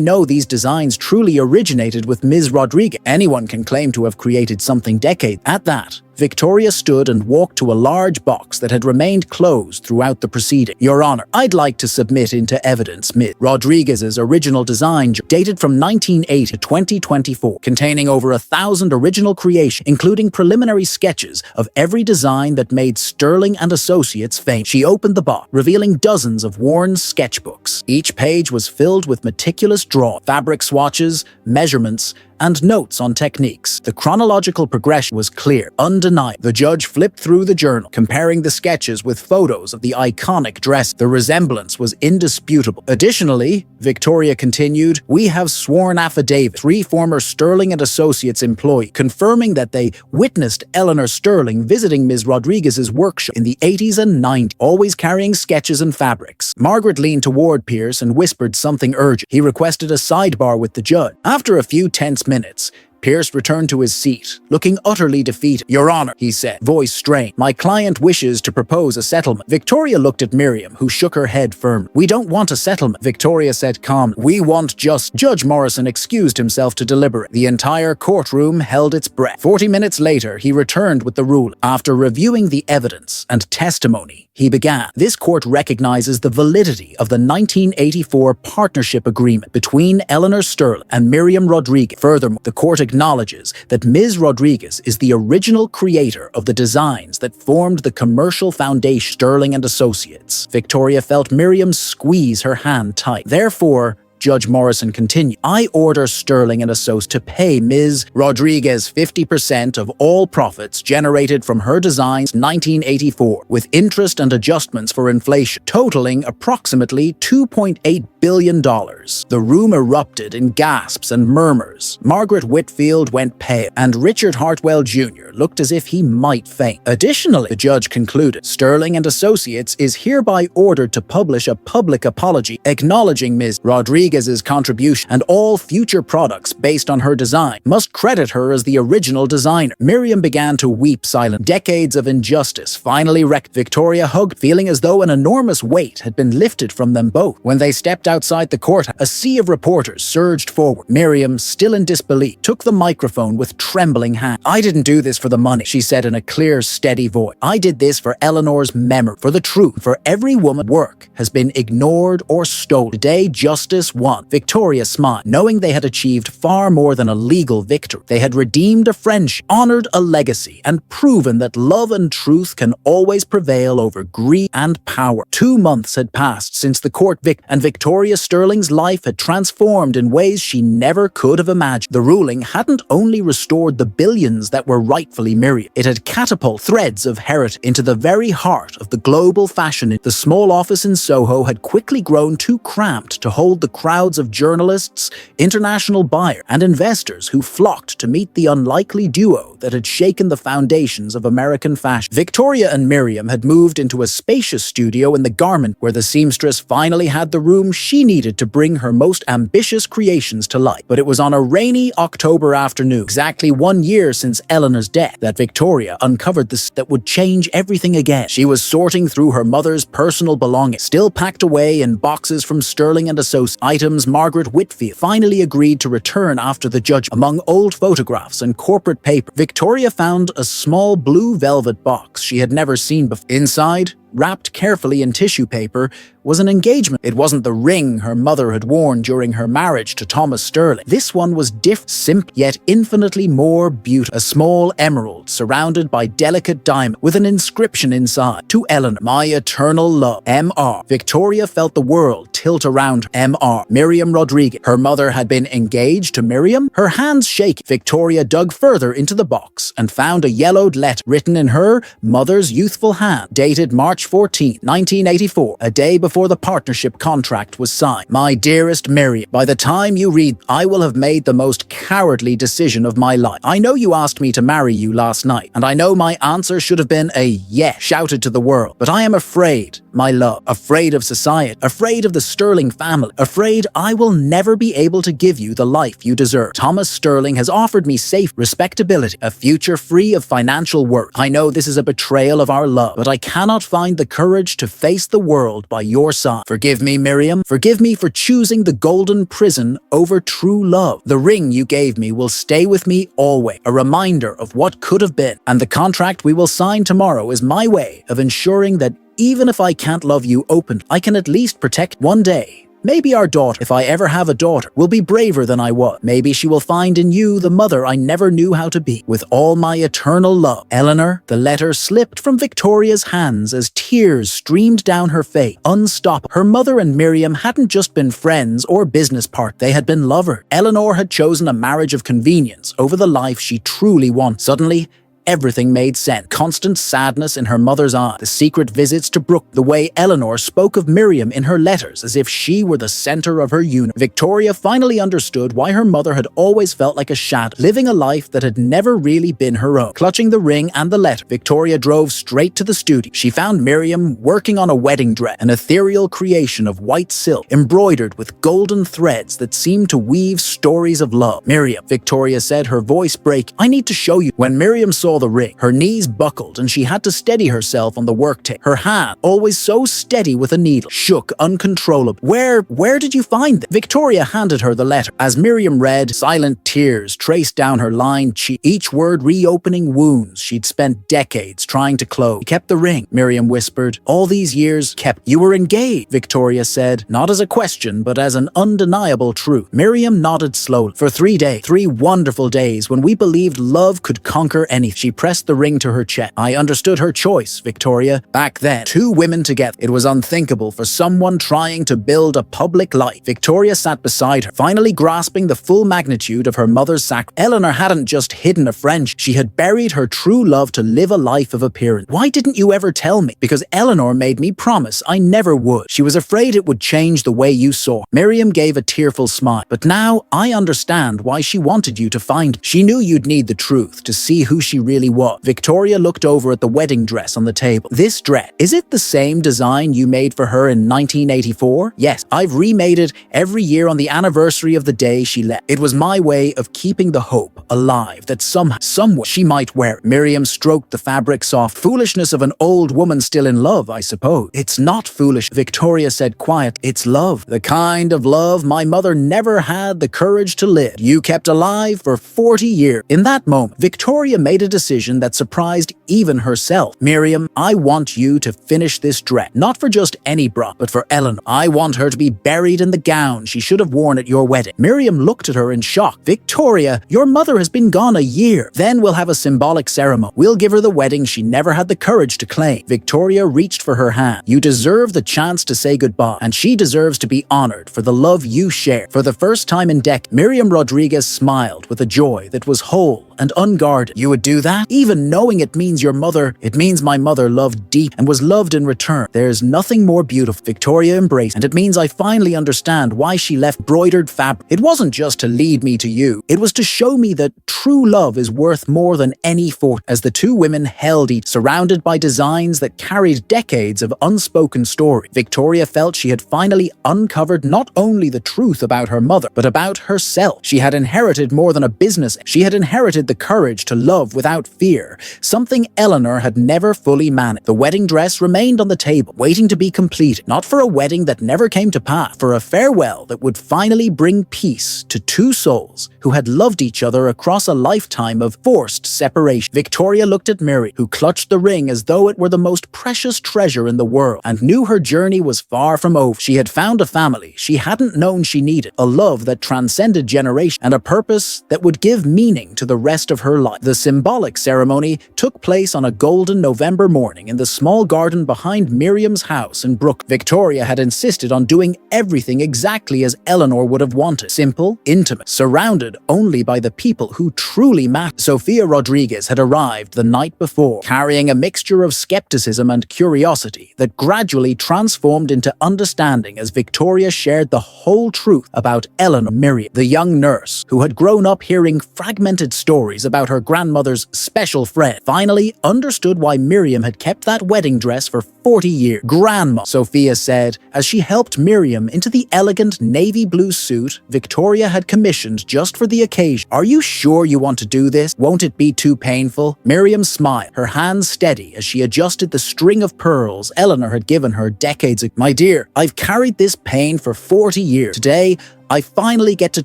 know these designs truly originated with Ms. Rodriguez? Anyone can claim to have created something decades." At that, Victoria stood and walked to a large box that had remained closed throughout the proceeding. "Your Honor, I'd like to submit into evidence Ms. Rodriguez's original design dated from 1980 to 2024, containing over 1,000 original creations, including preliminary sketches of every design that made Sterling and Associates famous." She opened the box, revealing dozens of worn sketchbooks. Each page was filled with meticulous drawings, fabric swatches, measurements, and notes on techniques. The chronological progression was clear, undeniable. The judge flipped through the journal, comparing the sketches with photos of the iconic dress. The resemblance was indisputable. "Additionally," Victoria continued, "we have sworn affidavits, 3 former Sterling and Associates employees, confirming that they witnessed Eleanor Sterling visiting Ms. Rodriguez's workshop in the 80s and 90s, always carrying sketches and fabrics." Margaret leaned toward Pierce and whispered something urgent. He requested a sidebar with the judge. After a few tense minutes, Pierce returned to his seat, looking utterly defeated. "Your Honor," he said, voice strained, "my client wishes to propose a settlement." Victoria looked at Miriam, who shook her head firmly. "We don't want a settlement," Victoria said calmly. "We want justice." Judge Morrison excused himself to deliberate. The entire courtroom held its breath. 40 minutes later, he returned with the ruling. After reviewing the evidence and testimony, he began. "This court recognizes the validity of the 1984 partnership agreement between Eleanor Sterling and Miriam Rodriguez. Furthermore, the court acknowledges that Ms. Rodriguez is the original creator of the designs that formed the commercial foundation Sterling and Associates." Victoria felt Miriam squeeze her hand tight. "Therefore," Judge Morrison continued, "I order Sterling and Associates to pay Ms. Rodriguez 50% of all profits generated from her designs 1984, with interest and adjustments for inflation, totaling approximately $2.8 billion. The room erupted in gasps and murmurs. Margaret Whitfield went pale, and Richard Hartwell Jr. looked as if he might faint. "Additionally," the judge concluded, "Sterling and Associates is hereby ordered to publish a public apology acknowledging Ms. Rodriguez's contribution, and all future products based on her design must credit her as the original designer." Miriam began to weep silently. Decades of injustice finally wrecked. Victoria hugged, feeling as though an enormous weight had been lifted from them both. When they stepped outside the courthouse, a sea of reporters surged forward. Miriam, still in disbelief, took the microphone with trembling hands. "I didn't do this for the money," she said in a clear, steady voice. "I did this for Eleanor's memory, for the truth, for every woman's work has been ignored or stolen. Today, justice won. Victoria smiled, knowing they had achieved far more than a legal victory. They had redeemed a friendship, honored a legacy, and proven that love and truth can always prevail over greed and power. 2 months had passed since the court and Victoria Sterling's life had transformed in ways she never could have imagined. The ruling hadn't only restored the billions that were rightfully Miriam, it had catapulted threads of heritage into the very heart of the global fashion. The small office in Soho had quickly grown too cramped to hold the crowds of journalists, international buyers, and investors who flocked to meet the unlikely duo that had shaken the foundations of American fashion. Victoria and Miriam had moved into a spacious studio in the garment where the seamstress finally had the room she needed to bring her most ambitious creations to life. But it was on a rainy October afternoon, exactly 1 year since Eleanor's death, that Victoria uncovered the that would change everything again. She was sorting through her mother's personal belongings, still packed away in boxes from Sterling and Associates, items Margaret Whitfield finally agreed to return after the judgment. Among old photographs and corporate paper, Victoria found a small blue velvet box she had never seen before. Inside, wrapped carefully in tissue paper, was an engagement. It wasn't the ring her mother had worn during her marriage to Thomas Sterling. This one was different, simple, yet infinitely more beautiful. A small emerald surrounded by delicate diamond with an inscription inside. To Eleanor, my eternal love, M.R. Victoria felt the world tilt around her. M.R. Miriam Rodriguez. Her mother had been engaged to Miriam? Her hands shaking, Victoria dug further into the box and found a yellowed letter written in her mother's youthful hand, dated March 14, 1984, a day before the partnership contract was signed. My dearest Miriam, by the time you read, I will have made the most cowardly decision of my life. I know you asked me to marry you last night, and I know my answer should have been a yes, shouted to the world. But I am afraid, my love, afraid of society, afraid of the Sterling family, afraid I will never be able to give you the life you deserve. Thomas Sterling has offered me safe respectability, a future free of financial worry. I know this is a betrayal of our love, but I cannot find the courage to face the world by your side. Forgive me, Miriam. Forgive me for choosing the golden prison over true love. The ring you gave me will stay with me always, a reminder of what could have been. And the contract we will sign tomorrow is my way of ensuring that even if I can't love you openly, I can at least protect one day. Maybe our daughter, if I ever have a daughter, will be braver than I was. Maybe she will find in you the mother I never knew how to be. With all my eternal love, Eleanor. The letter slipped from Victoria's hands as tears streamed down her face, unstoppable. Her mother and Miriam hadn't just been friends or business partners, they had been lovers. Eleanor had chosen a marriage of convenience over the life she truly wanted. Suddenly, everything made sense. Constant sadness in her mother's eyes, the secret visits to Brooke, the way Eleanor spoke of Miriam in her letters as if she were the center of her universe. Victoria finally understood why her mother had always felt like a shadow, living a life that had never really been her own. Clutching the ring and the letter, Victoria drove straight to the studio. She found Miriam working on a wedding dress, an ethereal creation of white silk, embroidered with golden threads that seemed to weave stories of love. Miriam, Victoria said, her voice breaking, I need to show you. When Miriam saw the ring, her knees buckled and she had to steady herself on the work table. Her hand, always so steady with a needle, shook uncontrollably. Where did you find it? Victoria handed her the letter. As Miriam read, silent tears traced down her lined cheek, each word reopening wounds she'd spent decades trying to close. You kept the ring, Miriam whispered. All these years kept. You were engaged, Victoria said, not as a question, but as an undeniable truth. Miriam nodded slowly. For 3 days, 3 wonderful days when we believed love could conquer anything. She pressed the ring to her chest. I understood her choice, Victoria. Back then, 2 women together. It was unthinkable for someone trying to build a public life. Victoria sat beside her, finally grasping the full magnitude of her mother's sacrifice. Eleanor hadn't just hidden a friendship. She had buried her true love to live a life of appearance. Why didn't you ever tell me? Because Eleanor made me promise I never would. She was afraid it would change the way you saw. Miriam gave a tearful smile. But now I understand why she wanted you to find me. She knew you'd need the truth to see who she really was. Victoria looked over at the wedding dress on the table. This dress, is it the same design you made for her in 1984? Yes, I've remade it every year on the anniversary of the day she left. It was my way of keeping the hope alive that somewhere she might wear it. Miriam stroked the fabric soft. Foolishness of an old woman still in love, I suppose. It's not foolish, Victoria said quietly. It's love. The kind of love my mother never had the courage to live. You kept alive for 40 years. In that moment, Victoria made a decision decision that surprised even herself. "Miriam, I want you to finish this dress. Not for just any bra, but for Eleanor. I want her to be buried in the gown she should have worn at your wedding." Miriam looked at her in shock. "Victoria, your mother has been gone a year. Then we'll have a symbolic ceremony. We'll give her the wedding she never had the courage to claim." Victoria reached for her hand. "You deserve the chance to say goodbye, and she deserves to be honored for the love you share." For the first time in decades, Miriam Rodriguez smiled with a joy that was whole and unguarded. "You would do that? Even knowing it means your mother, it means my mother loved deep and was loved in return. There's nothing more beautiful." Victoria embraced, "And it means I finally understand why she left broidered fabric. It wasn't just to lead me to you. It was to show me that true love is worth more than any fortune." As the two women held each, surrounded by designs that carried decades of unspoken story, Victoria felt she had finally uncovered not only the truth about her mother, but about herself. She had inherited more than a business. She had inherited the courage to love without fear, something Eleanor had never fully managed. The wedding dress remained on the table, waiting to be completed, not for a wedding that never came to pass, for a farewell that would finally bring peace to two souls who had loved each other across a lifetime of forced separation. Victoria looked at Miriam, who clutched the ring as though it were the most precious treasure in the world, and knew her journey was far from over. She had found a family she hadn't known she needed, a love that transcended generations, and a purpose that would give meaning to the rest of her life. The symbolic ceremony took place on a golden November morning in the small garden behind Miriam's house in Brooklyn. Victoria had insisted on doing everything exactly as Eleanor would have wanted. Simple, intimate, surrounded only by the people who truly mattered. Sofia Rodriguez had arrived the night before, carrying a mixture of skepticism and curiosity that gradually transformed into understanding as Victoria shared the whole truth about Eleanor. Miriam, the young nurse who had grown up hearing fragmented stories about her grandmother's special friend, finally understood why Miriam had kept that wedding dress for 40 years. "Grandma," Sofia said, as she helped Miriam into the elegant navy blue suit Victoria had commissioned just for the occasion. "Are you sure you want to do this? Won't it be too painful?" Miriam smiled, her hands steady as she adjusted the string of pearls Eleanor had given her decades ago. "My dear, I've carried this pain for 40 years. Today, I finally get to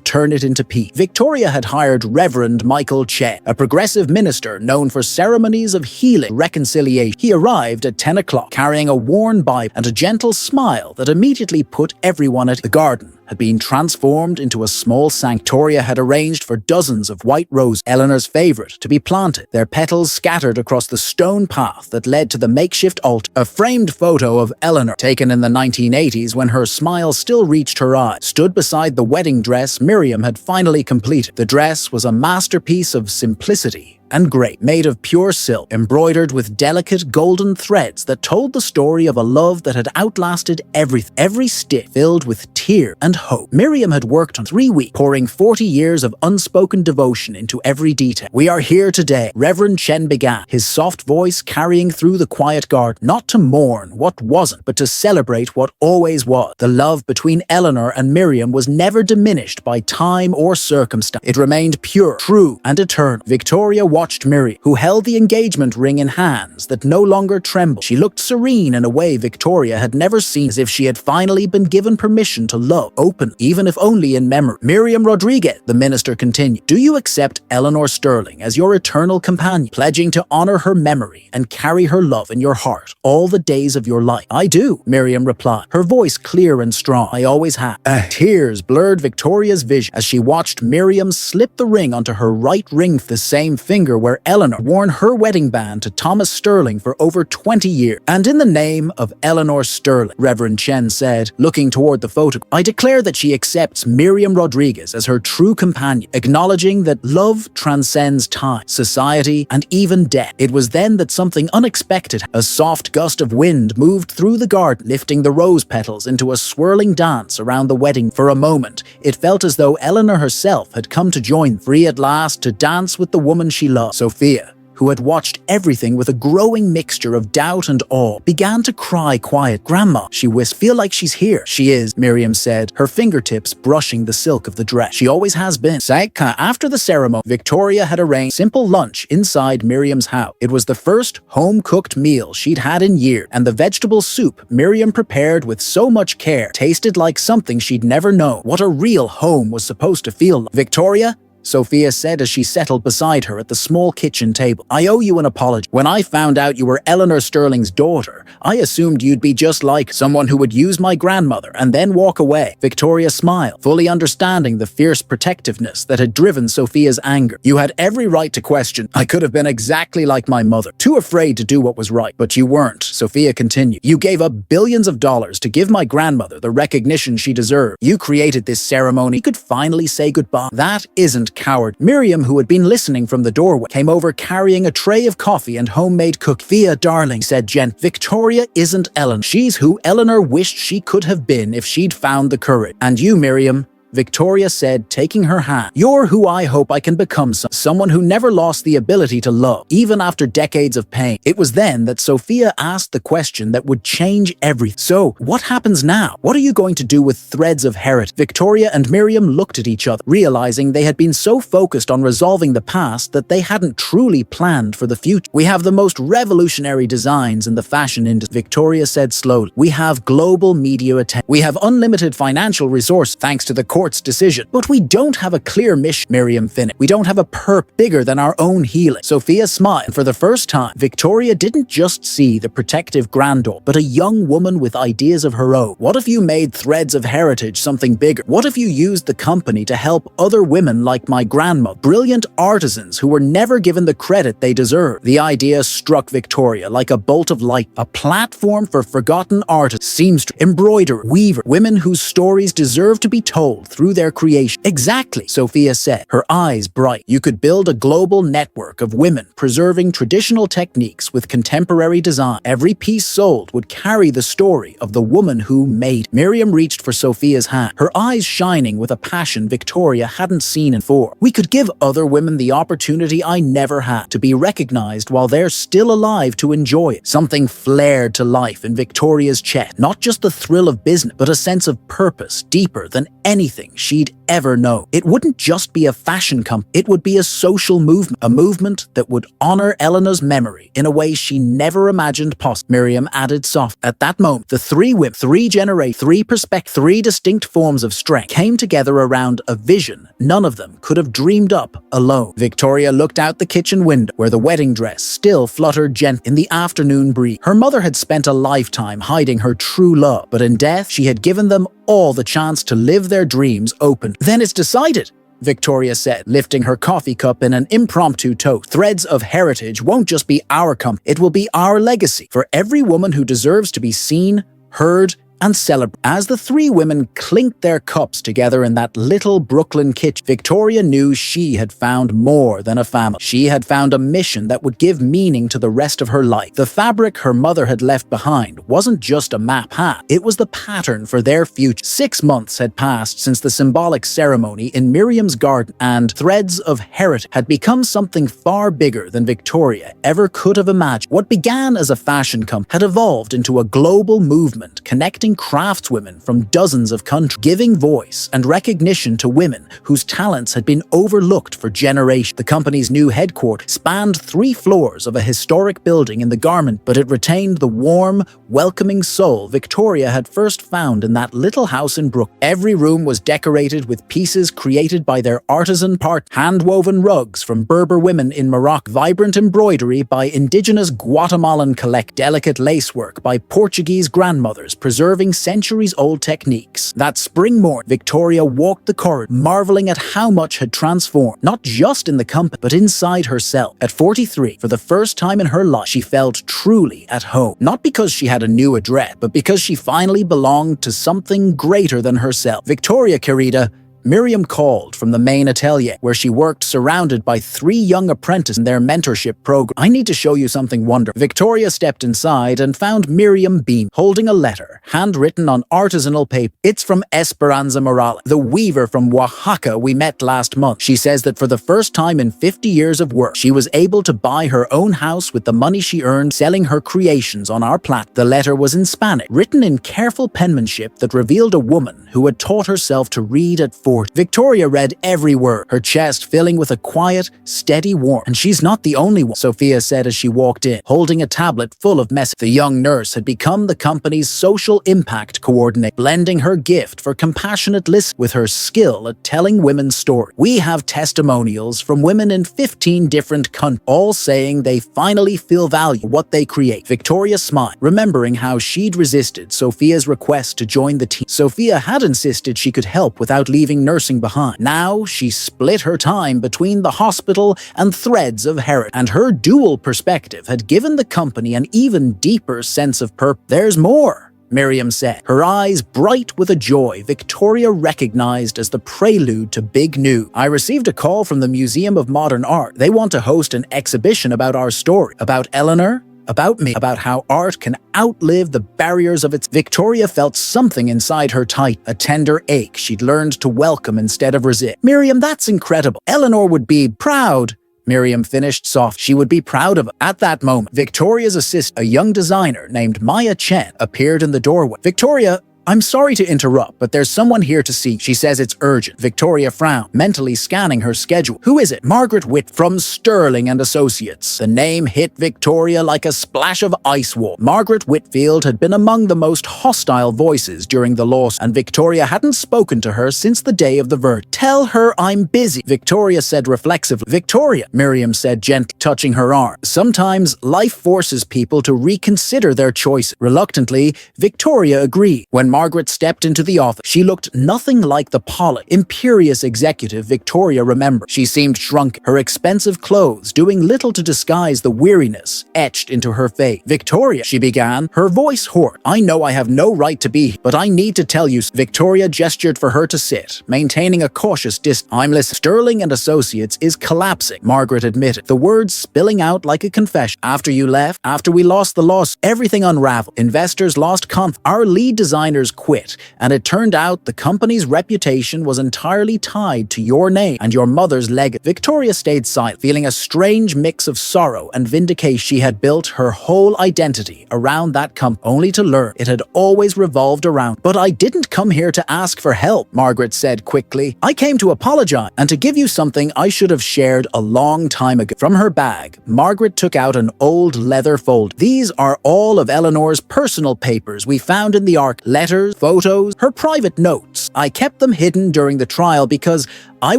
turn it into peace." Victoria had hired Reverend Michael Chen, a progressive minister known for ceremonies of healing and reconciliation. He arrived at 10 o'clock, carrying a worn Bible and a gentle smile that immediately put everyone at the garden had been transformed into a small sanctuary. Victoria had arranged for dozens of white roses, Eleanor's favorite, to be planted, their petals scattered across the stone path that led to the makeshift altar. A framed photo of Eleanor, taken in the 1980s when her smile still reached her eyes, stood beside the wedding dress Miriam had finally completed. The dress was a masterpiece of simplicity and grace, made of pure silk, embroidered with delicate golden threads that told the story of a love that had outlasted everything. Every stitch filled with tears and hope. Miriam had worked on 3 weeks, pouring 40 years of unspoken devotion into every detail. "We are here today," Reverend Chen began, his soft voice carrying through the quiet garden, "not to mourn what wasn't, but to celebrate what always was." The love between Eleanor and Miriam was never diminished by time or circumstance. It remained pure, true, and eternal. Victoria watched Miriam, who held the engagement ring in hands that no longer trembled. She looked serene in a way Victoria had never seen, as if she had finally been given permission to love, open, even if only in memory. "Miriam Rodriguez," the minister continued, "do you accept Eleanor Sterling as your eternal companion, pledging to honor her memory and carry her love in your heart all the days of your life?" "I do," Miriam replied, her voice clear and strong. "I always have." Tears blurred Victoria's vision as she watched Miriam slip the ring onto her right ring, the same finger where Eleanor worn her wedding band to Thomas Sterling for over 20 years. "And in the name of Eleanor Sterling," Reverend Chen said, looking toward the photo, "I declare that she accepts Miriam Rodriguez as her true companion, acknowledging that love transcends time, society, and even death." It was then that something unexpected. A soft gust of wind moved through the garden, lifting the rose petals into a swirling dance around the wedding. For a moment, it felt as though Eleanor herself had come to join, free at last to dance with the woman she loved. Sofia, who had watched everything with a growing mixture of doubt and awe, began to cry quiet. "Grandma," she whispered, "feel like she's here." "She is," Miriam said, her fingertips brushing the silk of the dress. "She always has been." After the ceremony, Victoria had arranged a simple lunch inside Miriam's house. It was the first home-cooked meal she'd had in years, and the vegetable soup Miriam prepared with so much care tasted like something she'd never known what a real home was supposed to feel like. "Victoria, Sophia said as she settled beside her at the small kitchen table. "I owe you an apology. When I found out you were Eleanor Sterling's daughter, I assumed you'd be just like someone who would use my grandmother and then walk away." Victoria smiled, fully understanding the fierce protectiveness that had driven Sophia's anger. "You had every right to question. I could have been exactly like my mother, too afraid to do what was right. But you weren't," Sophia continued. "You gave up billions of dollars to give my grandmother the recognition she deserved. You created this ceremony. You could finally say goodbye. That isn't coward." Miriam, who had been listening from the doorway, came over carrying a tray of coffee and homemade cookies. "Via, darling," said Jen, "Victoria isn't Ellen. She's who Eleanor wished she could have been if she'd found the courage. And you, Miriam," Victoria said, taking her hand, "you're who I hope I can become, someone who never lost the ability to love, even after decades of pain." It was then that Sophia asked the question that would change everything. "So, what happens now? What are you going to do with Threads of Heritage?" Victoria and Miriam looked at each other, realizing they had been so focused on resolving the past that they hadn't truly planned for the future. "We have the most revolutionary designs in the fashion industry," Victoria said slowly. "We have global media attention. We have unlimited financial resources thanks to the court's decision. But we don't have a clear mission," Miriam finished. "We don't have a purpose bigger than our own healing." Sophia smiled. For the first time, Victoria didn't just see the protective granddaughter, but a young woman with ideas of her own. "What if you made Threads of Heritage something bigger? What if you used the company to help other women like my grandmother, brilliant artisans who were never given the credit they deserve?" The idea struck Victoria like a bolt of light. A platform for forgotten artists, seamstress, embroiderer, weaver, women whose stories deserve to be told through their creation. "Exactly," Sophia said, her eyes bright. "You could build a global network of women preserving traditional techniques with contemporary design. Every piece sold would carry the story of the woman who made." Miriam reached for Sophia's hand, her eyes shining with a passion Victoria hadn't seen before. "We could give other women the opportunity I never had, to be recognized while they're still alive to enjoy it." Something flared to life in Victoria's chest, not just the thrill of business, but a sense of purpose deeper than anything she'd ever know. It wouldn't just be a fashion company, it would be a social movement, a movement that would honor Eleanor's memory in a way she never imagined possible. Miriam added soft. At that moment, the three women, three generations, three perspectives, three distinct forms of strength came together around a vision none of them could have dreamed up alone. Victoria looked out the kitchen window, where the wedding dress still fluttered gently in the afternoon breeze. Her mother had spent a lifetime hiding her true love, but in death, she had given them all the chance to live their dreams open. "Then it's decided," Victoria said, lifting her coffee cup in an impromptu toast. "Threads of Heritage won't just be our company, it will be our legacy for every woman who deserves to be seen, heard, and celebrate." As the three women clinked their cups together in that little Brooklyn kitchen, Victoria knew she had found more than a family. She had found a mission that would give meaning to the rest of her life. The fabric her mother had left behind wasn't just a map hat, it was the pattern for their future. 6 months had passed since the symbolic ceremony in Miriam's garden, and Threads of Heritage had become something far bigger than Victoria ever could have imagined. What began as a fashion company had evolved into a global movement connecting craftswomen from dozens of countries, giving voice and recognition to women whose talents had been overlooked for generations. The company's new headquarters spanned 3 floors of a historic building in the garment, but it retained the warm, welcoming soul Victoria had first found in that little house in Brooklyn. Every room was decorated with pieces created by their artisan partners, hand-woven rugs from Berber women in Morocco, vibrant embroidery by indigenous Guatemalan collect, delicate lacework by Portuguese grandmothers preserving centuries-old techniques. That spring morning, Victoria walked the corridor, marveling at how much had transformed, not just in the company, but inside herself. At 43, for the first time in her life, she felt truly at home. Not because she had a new address, but because she finally belonged to something greater than herself. "Victoria, querida," Miriam called from the main atelier, where she worked surrounded by 3 young apprentices in their mentorship program. "I need to show you something wonderful." Victoria stepped inside and found Miriam beaming, holding a letter, handwritten on artisanal paper. "It's from Esperanza Morales, the weaver from Oaxaca we met last month. She says that for the first time in 50 years of work, she was able to buy her own house with the money she earned selling her creations on our platform." The letter was in Spanish, written in careful penmanship that revealed a woman who had taught herself to read at 4. report. Victoria read every word, her chest filling with a quiet, steady warmth. And she's not the only one, Sophia said as she walked in, holding a tablet full of messages. The young nurse had become the company's social impact coordinator, blending her gift for compassionate listening with her skill at telling women's stories. We have testimonials from women in 15 different countries, all saying they finally feel value in what they create. Victoria smiled, remembering how she'd resisted Sophia's request to join the team. Sophia had insisted she could help without leaving nursing behind. Now she split her time between the hospital and threads of heritage, and her dual perspective had given the company an even deeper sense of purpose. There's more, Miriam said, her eyes bright with a joy Victoria recognized as the prelude to big news. I received a call from the Museum of Modern Art. They want to host an exhibition about our story, about Eleanor, about me, about how art can outlive the barriers of its. Victoria felt something inside her tight, a tender ache she'd learned to welcome instead of resist. Miriam, that's incredible. Eleanor would be proud. Miriam finished soft. She would be proud of it. At that moment, Victoria's assistant, a young designer named Maya Chen, appeared in the doorway. Victoria, I'm sorry to interrupt, but there's someone here to see. She says it's urgent. Victoria frowned, mentally scanning her schedule. Who is it? Margaret Whit from Sterling and Associates. The name hit Victoria like a splash of ice water. Margaret Whitfield had been among the most hostile voices during the lawsuit, and Victoria hadn't spoken to her since the day of the verdict. Tell her I'm busy, Victoria said reflexively. Victoria, Miriam said gently, touching her arm. Sometimes life forces people to reconsider their choices. Reluctantly, Victoria agreed. When Margaret stepped into the office, she looked nothing like the polished, imperious executive Victoria remembered. She seemed shrunken, her expensive clothes doing little to disguise the weariness etched into her face. Victoria, she began, her voice hoarse. I know I have no right to be here, but I need to tell you. Victoria gestured for her to sit, maintaining a cautious distance. I'm listening. Sterling and Associates is collapsing, Margaret admitted, the words spilling out like a confession. After you left, after we lost the lawsuit, everything unraveled. Investors lost confidence. Our lead designers quit, and it turned out the company's reputation was entirely tied to your name and your mother's legacy. Victoria stayed silent, feeling a strange mix of sorrow and vindication. She had built her whole identity around that company, only to learn it had always revolved around. But I didn't come here to ask for help, Margaret said quickly. I came to apologize and to give you something I should have shared a long time ago. From her bag, Margaret took out an old leather folder. These are all of Eleanor's personal papers we found in the ark. Letters, photos, her private notes. I kept them hidden during the trial because I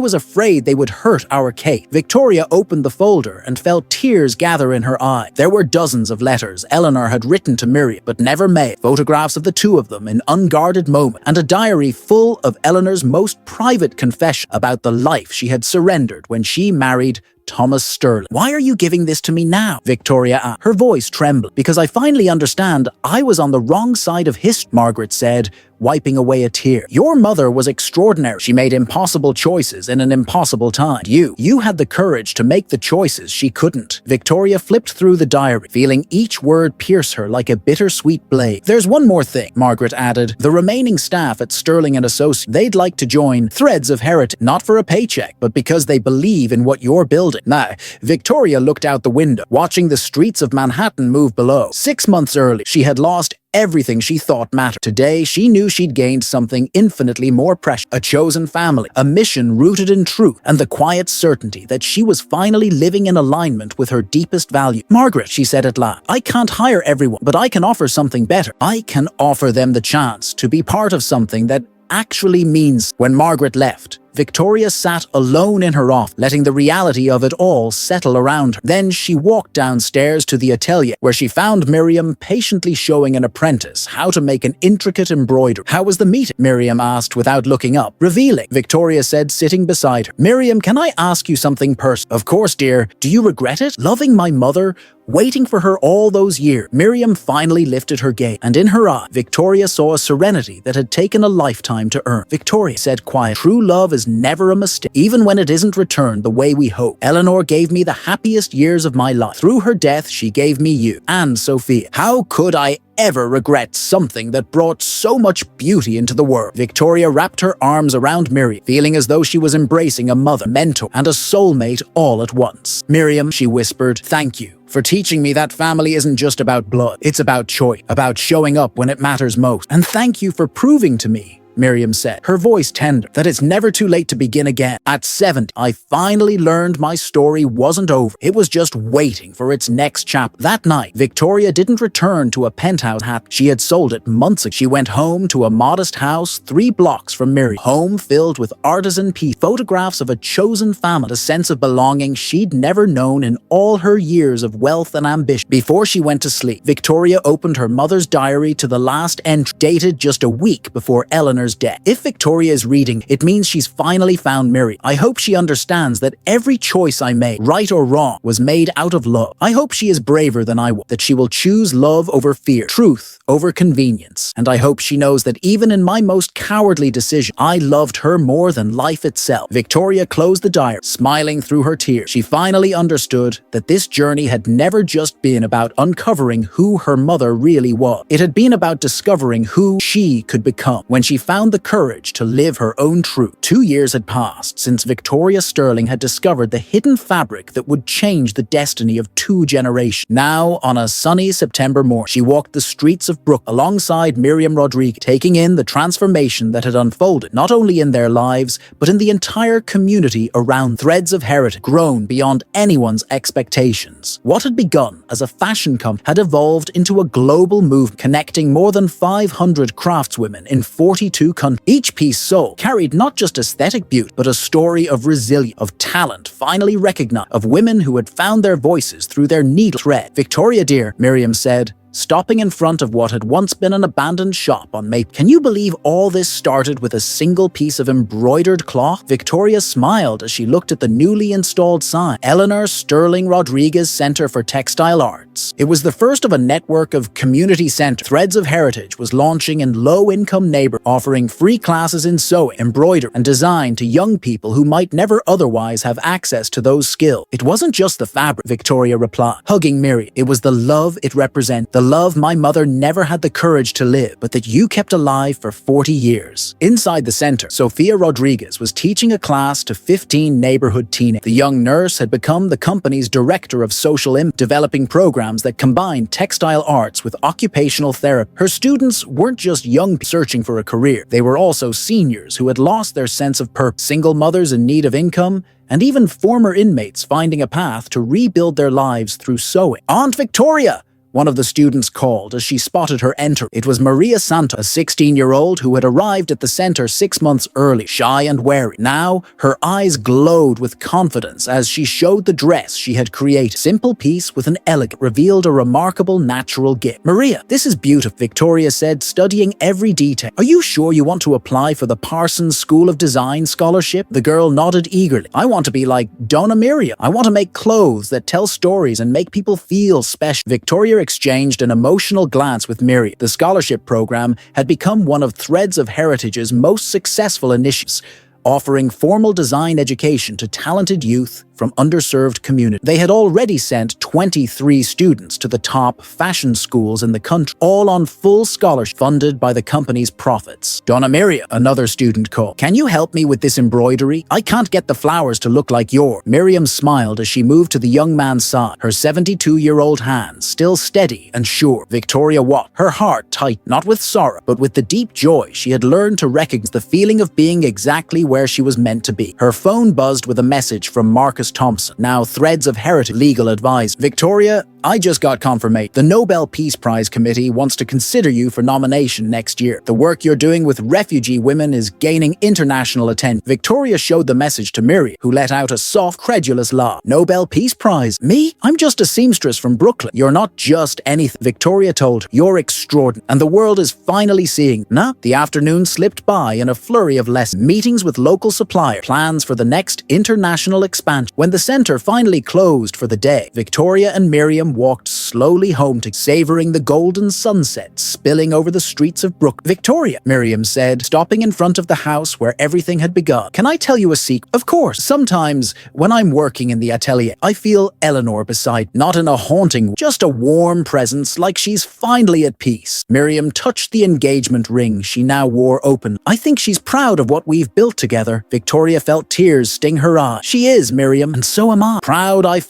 was afraid they would hurt our case. Victoria opened the folder and felt tears gather in her eyes. There were dozens of letters Eleanor had written to Miriam, but never mailed. Photographs of the two of them in unguarded moments, and a diary full of Eleanor's most private confession about the life she had surrendered when she married Thomas Sterling. Why are you giving this to me now? Victoria asked, her voice trembled. Because I finally understand I was on the wrong side of history, Margaret said, wiping away a tear. Your mother was extraordinary. She made impossible choices in an impossible time. You had the courage to make the choices she couldn't. Victoria flipped through the diary, feeling each word pierce her like a bittersweet blade. There's one more thing, Margaret added. The remaining staff at Sterling and Associates, they'd like to join Threads of Heritage, not for a paycheck, but because they believe in what you're building. Now, Victoria looked out the window, watching the streets of Manhattan move below. 6 months earlier, she had lost everything she thought mattered. Today, she knew she'd gained something infinitely more precious. A chosen family, a mission rooted in truth, and the quiet certainty that she was finally living in alignment with her deepest value. Margaret, she said at last, I can't hire everyone, but I can offer something better. I can offer them the chance to be part of something that actually means. When Margaret left, Victoria sat alone in her office, letting the reality of it all settle around her. Then she walked downstairs to the atelier, where she found Miriam patiently showing an apprentice how to make an intricate embroidery. How was the meeting? Miriam asked without looking up. Revealing, Victoria said, sitting beside her. Miriam, can I ask you something personal? Of course, dear. Do you regret it? Loving my mother? Waiting for her all those years? Miriam finally lifted her gaze, and in her eye, Victoria saw a serenity that had taken a lifetime to earn. Victoria said quietly, true love is never a mistake, even when it isn't returned the way we hope. Eleanor gave me the happiest years of my life. Through her death, she gave me you and Sophia. How could I ever regret something that brought so much beauty into the world? Victoria wrapped her arms around Miriam, feeling as though she was embracing a mother, mentor, and a soulmate all at once. Miriam, she whispered, thank you for teaching me that family isn't just about blood. It's about choice, about showing up when it matters most. And thank you for proving to me Miriam said, her voice tender, that it's never too late to begin again. At 70, I finally learned my story wasn't over. It was just waiting for its next chapter. That night, Victoria didn't return to a penthouse hat. She had sold it months ago. She went home to a modest house 3 blocks from Miriam. Home filled with artisan peace, photographs of a chosen family, a sense of belonging she'd never known in all her years of wealth and ambition. Before she went to sleep, Victoria opened her mother's diary to the last entry, dated just a week before Eleanor's death. If Victoria is reading, it means she's finally found Miriam. I hope she understands that every choice I made, right or wrong, was made out of love. I hope she is braver than I was, that she will choose love over fear, truth over convenience. And I hope she knows that even in my most cowardly decision, I loved her more than life itself. Victoria closed the diary, smiling through her tears. She finally understood that this journey had never just been about uncovering who her mother really was. It had been about discovering who she could become when she found the courage to live her own truth. 2 years had passed since Victoria Sterling had discovered the hidden fabric that would change the destiny of 2 generations. Now, on a sunny September morning, she walked the streets of Brooklyn alongside Miriam Rodriguez, taking in the transformation that had unfolded not only in their lives, but in the entire community around. Threads of heritage grown beyond anyone's expectations. What had begun as a fashion company had evolved into a global movement, connecting more than 500 craftswomen in 42 countries. Each piece sold carried not just aesthetic beauty, but a story of resilience, of talent finally recognized, of women who had found their voices through their needle thread. Victoria dear, Miriam said, stopping in front of what had once been an abandoned shop on Maple. Can you believe all this started with a single piece of embroidered cloth? Victoria smiled as she looked at the newly installed sign, Eleanor Sterling Rodriguez Center for Textile Arts. It was the first of a network of community centers. Threads of Heritage was launching in low-income neighborhoods, offering free classes in sewing, embroidery, and design to young people who might never otherwise have access to those skills. It wasn't just the fabric, Victoria replied, hugging Miriam. It was the love it represented. The love my mother never had the courage to live, but that you kept alive for 40 years. Inside the center, Sophia Rodriguez was teaching a class to 15 neighborhood teenagers. The young nurse had become the company's director of social impact, developing programs that combined textile arts with occupational therapy. Her students weren't just young people searching for a career. They were also seniors who had lost their sense of purpose, single mothers in need of income, and even former inmates finding a path to rebuild their lives through sewing. Aunt Victoria! One of the students called as she spotted her enter. It was Maria Santos, a 16-year-old who had arrived at the center 6 months early, shy and wary. Now, her eyes glowed with confidence as she showed the dress she had created. Simple piece with an elegant, revealed a remarkable natural gift. Maria, this is beautiful, Victoria said, studying every detail. Are you sure you want to apply for the Parsons School of Design scholarship? The girl nodded eagerly. I want to be like Donna Miriam. I want to make clothes that tell stories and make people feel special. Victoria exchanged an emotional glance with Miriam. The scholarship program had become one of Threads of Heritage's most successful initiatives, offering formal design education to talented youth from underserved communities. They had already sent 23 students to the top fashion schools in the country, all on full scholarship funded by the company's profits. Donna Miriam, another student called. Can you help me with this embroidery? I can't get the flowers to look like yours. Miriam smiled as she moved to the young man's side, her 72-year-old hands still steady and sure. Victoria watched, her heart tight, not with sorrow, but with the deep joy she had learned to recognize, the feeling of being exactly where she was meant to be. Her phone buzzed with a message from Marcus Thompson, now Threads of Heritage legal advisor. Victoria, I just got confirmation. The Nobel Peace Prize Committee wants to consider you for nomination next year. The work you're doing with refugee women is gaining international attention. Victoria showed the message to Miriam, who let out a soft, credulous laugh. Nobel Peace Prize? Me? I'm just a seamstress from Brooklyn. You're not just anything, Victoria told her. You're extraordinary, and the world is finally seeing. Now, the afternoon slipped by in a flurry of lessons, meetings with local suppliers, plans for the next international expansion. When the center finally closed for the day, Victoria and Miriam walked slowly home to savoring the golden sunset spilling over the streets of Brooklyn. Victoria, Miriam said, stopping in front of the house where everything had begun. Can I tell you a secret? Of course. Sometimes, when I'm working in the atelier, I feel Eleanor beside, not in a haunting way, just a warm presence like she's finally at peace. Miriam touched the engagement ring she now wore open. I think she's proud of what we've built together. Victoria felt tears sting her eyes. She is, Miriam, and so am I. Proud I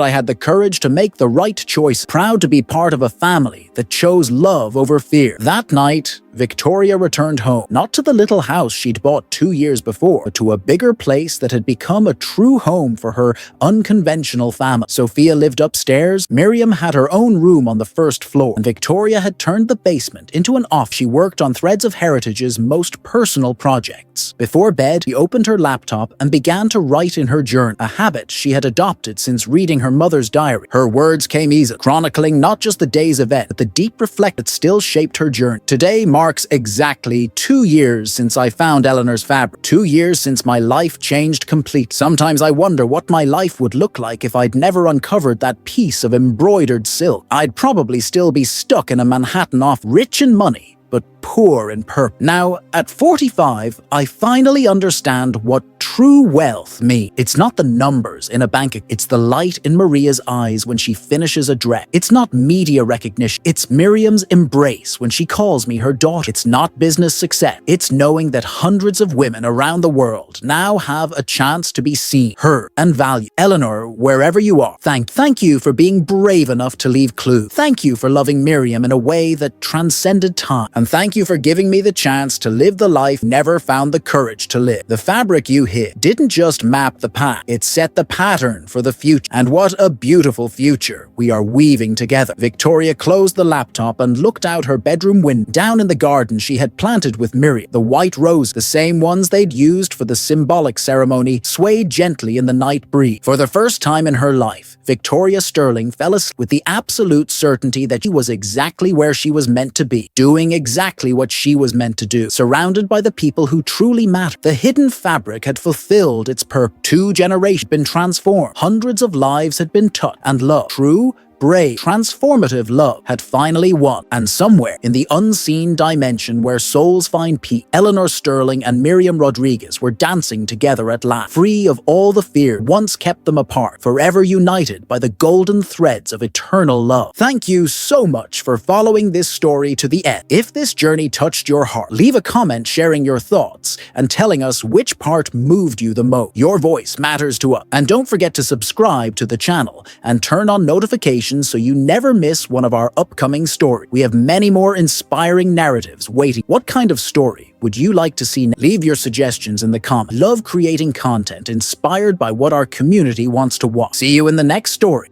had the courage to make the the right choice, proud to be part of a family that chose love over fear. That night, Victoria returned home, not to the little house she'd bought 2 years before, but to a bigger place that had become a true home for her unconventional family. Sophia lived upstairs, Miriam had her own room on the first floor, and Victoria had turned the basement into an office. She worked on Threads of Heritage's most personal projects. Before bed, she opened her laptop and began to write in her journal, a habit she had adopted since reading her mother's diary. Her words came easy, chronicling not just the day's event, but the deep reflection that still shaped her journey. Today marks exactly 2 years since I found Eleanor's fabric. 2 years since my life changed completely. Sometimes I wonder what my life would look like if I'd never uncovered that piece of embroidered silk. I'd probably still be stuck in a Manhattan office, rich in money, but poor in purpose. Now, at 45, I finally understand what true wealth means. It's not the numbers in a bank account. It's the light in Maria's eyes when she finishes a dress. It's not media recognition. It's Miriam's embrace when she calls me her daughter. It's not business success. It's knowing that hundreds of women around the world now have a chance to be seen, heard, and valued. Eleanor, wherever you are, thank you for being brave enough to leave clues. Thank you for loving Miriam in a way that transcended time. And thank you for giving me the chance to live the life never found the courage to live. The fabric you hid didn't just map the path, it set the pattern for the future. And what a beautiful future we are weaving together. Victoria closed the laptop and looked out her bedroom window. Down in the garden she had planted with Miriam, the white rose, the same ones they'd used for the symbolic ceremony, swayed gently in the night breeze. For the first time in her life, Victoria Sterling fell asleep with the absolute certainty that she was exactly where she was meant to be, doing exactly what she was meant to do, surrounded by the people who truly mattered. The hidden fabric had fulfilled its purpose. 2 generations had been transformed. Hundreds of lives had been touched, and love, true, brave, transformative love had finally won. And somewhere in the unseen dimension where souls find peace, Eleanor Sterling and Miriam Rodriguez were dancing together at last, free of all the fear once kept them apart, forever united by the golden threads of eternal love. Thank you so much for following this story to the end. If this journey touched your heart, leave a comment sharing your thoughts and telling us which part moved you the most. Your voice matters to us. And don't forget to subscribe to the channel and turn on notifications so you never miss one of our upcoming stories. We have many more inspiring narratives waiting. What kind of story would you like to see? Leave your suggestions in the comments. Love creating content inspired by what our community wants to watch. See you in the next story.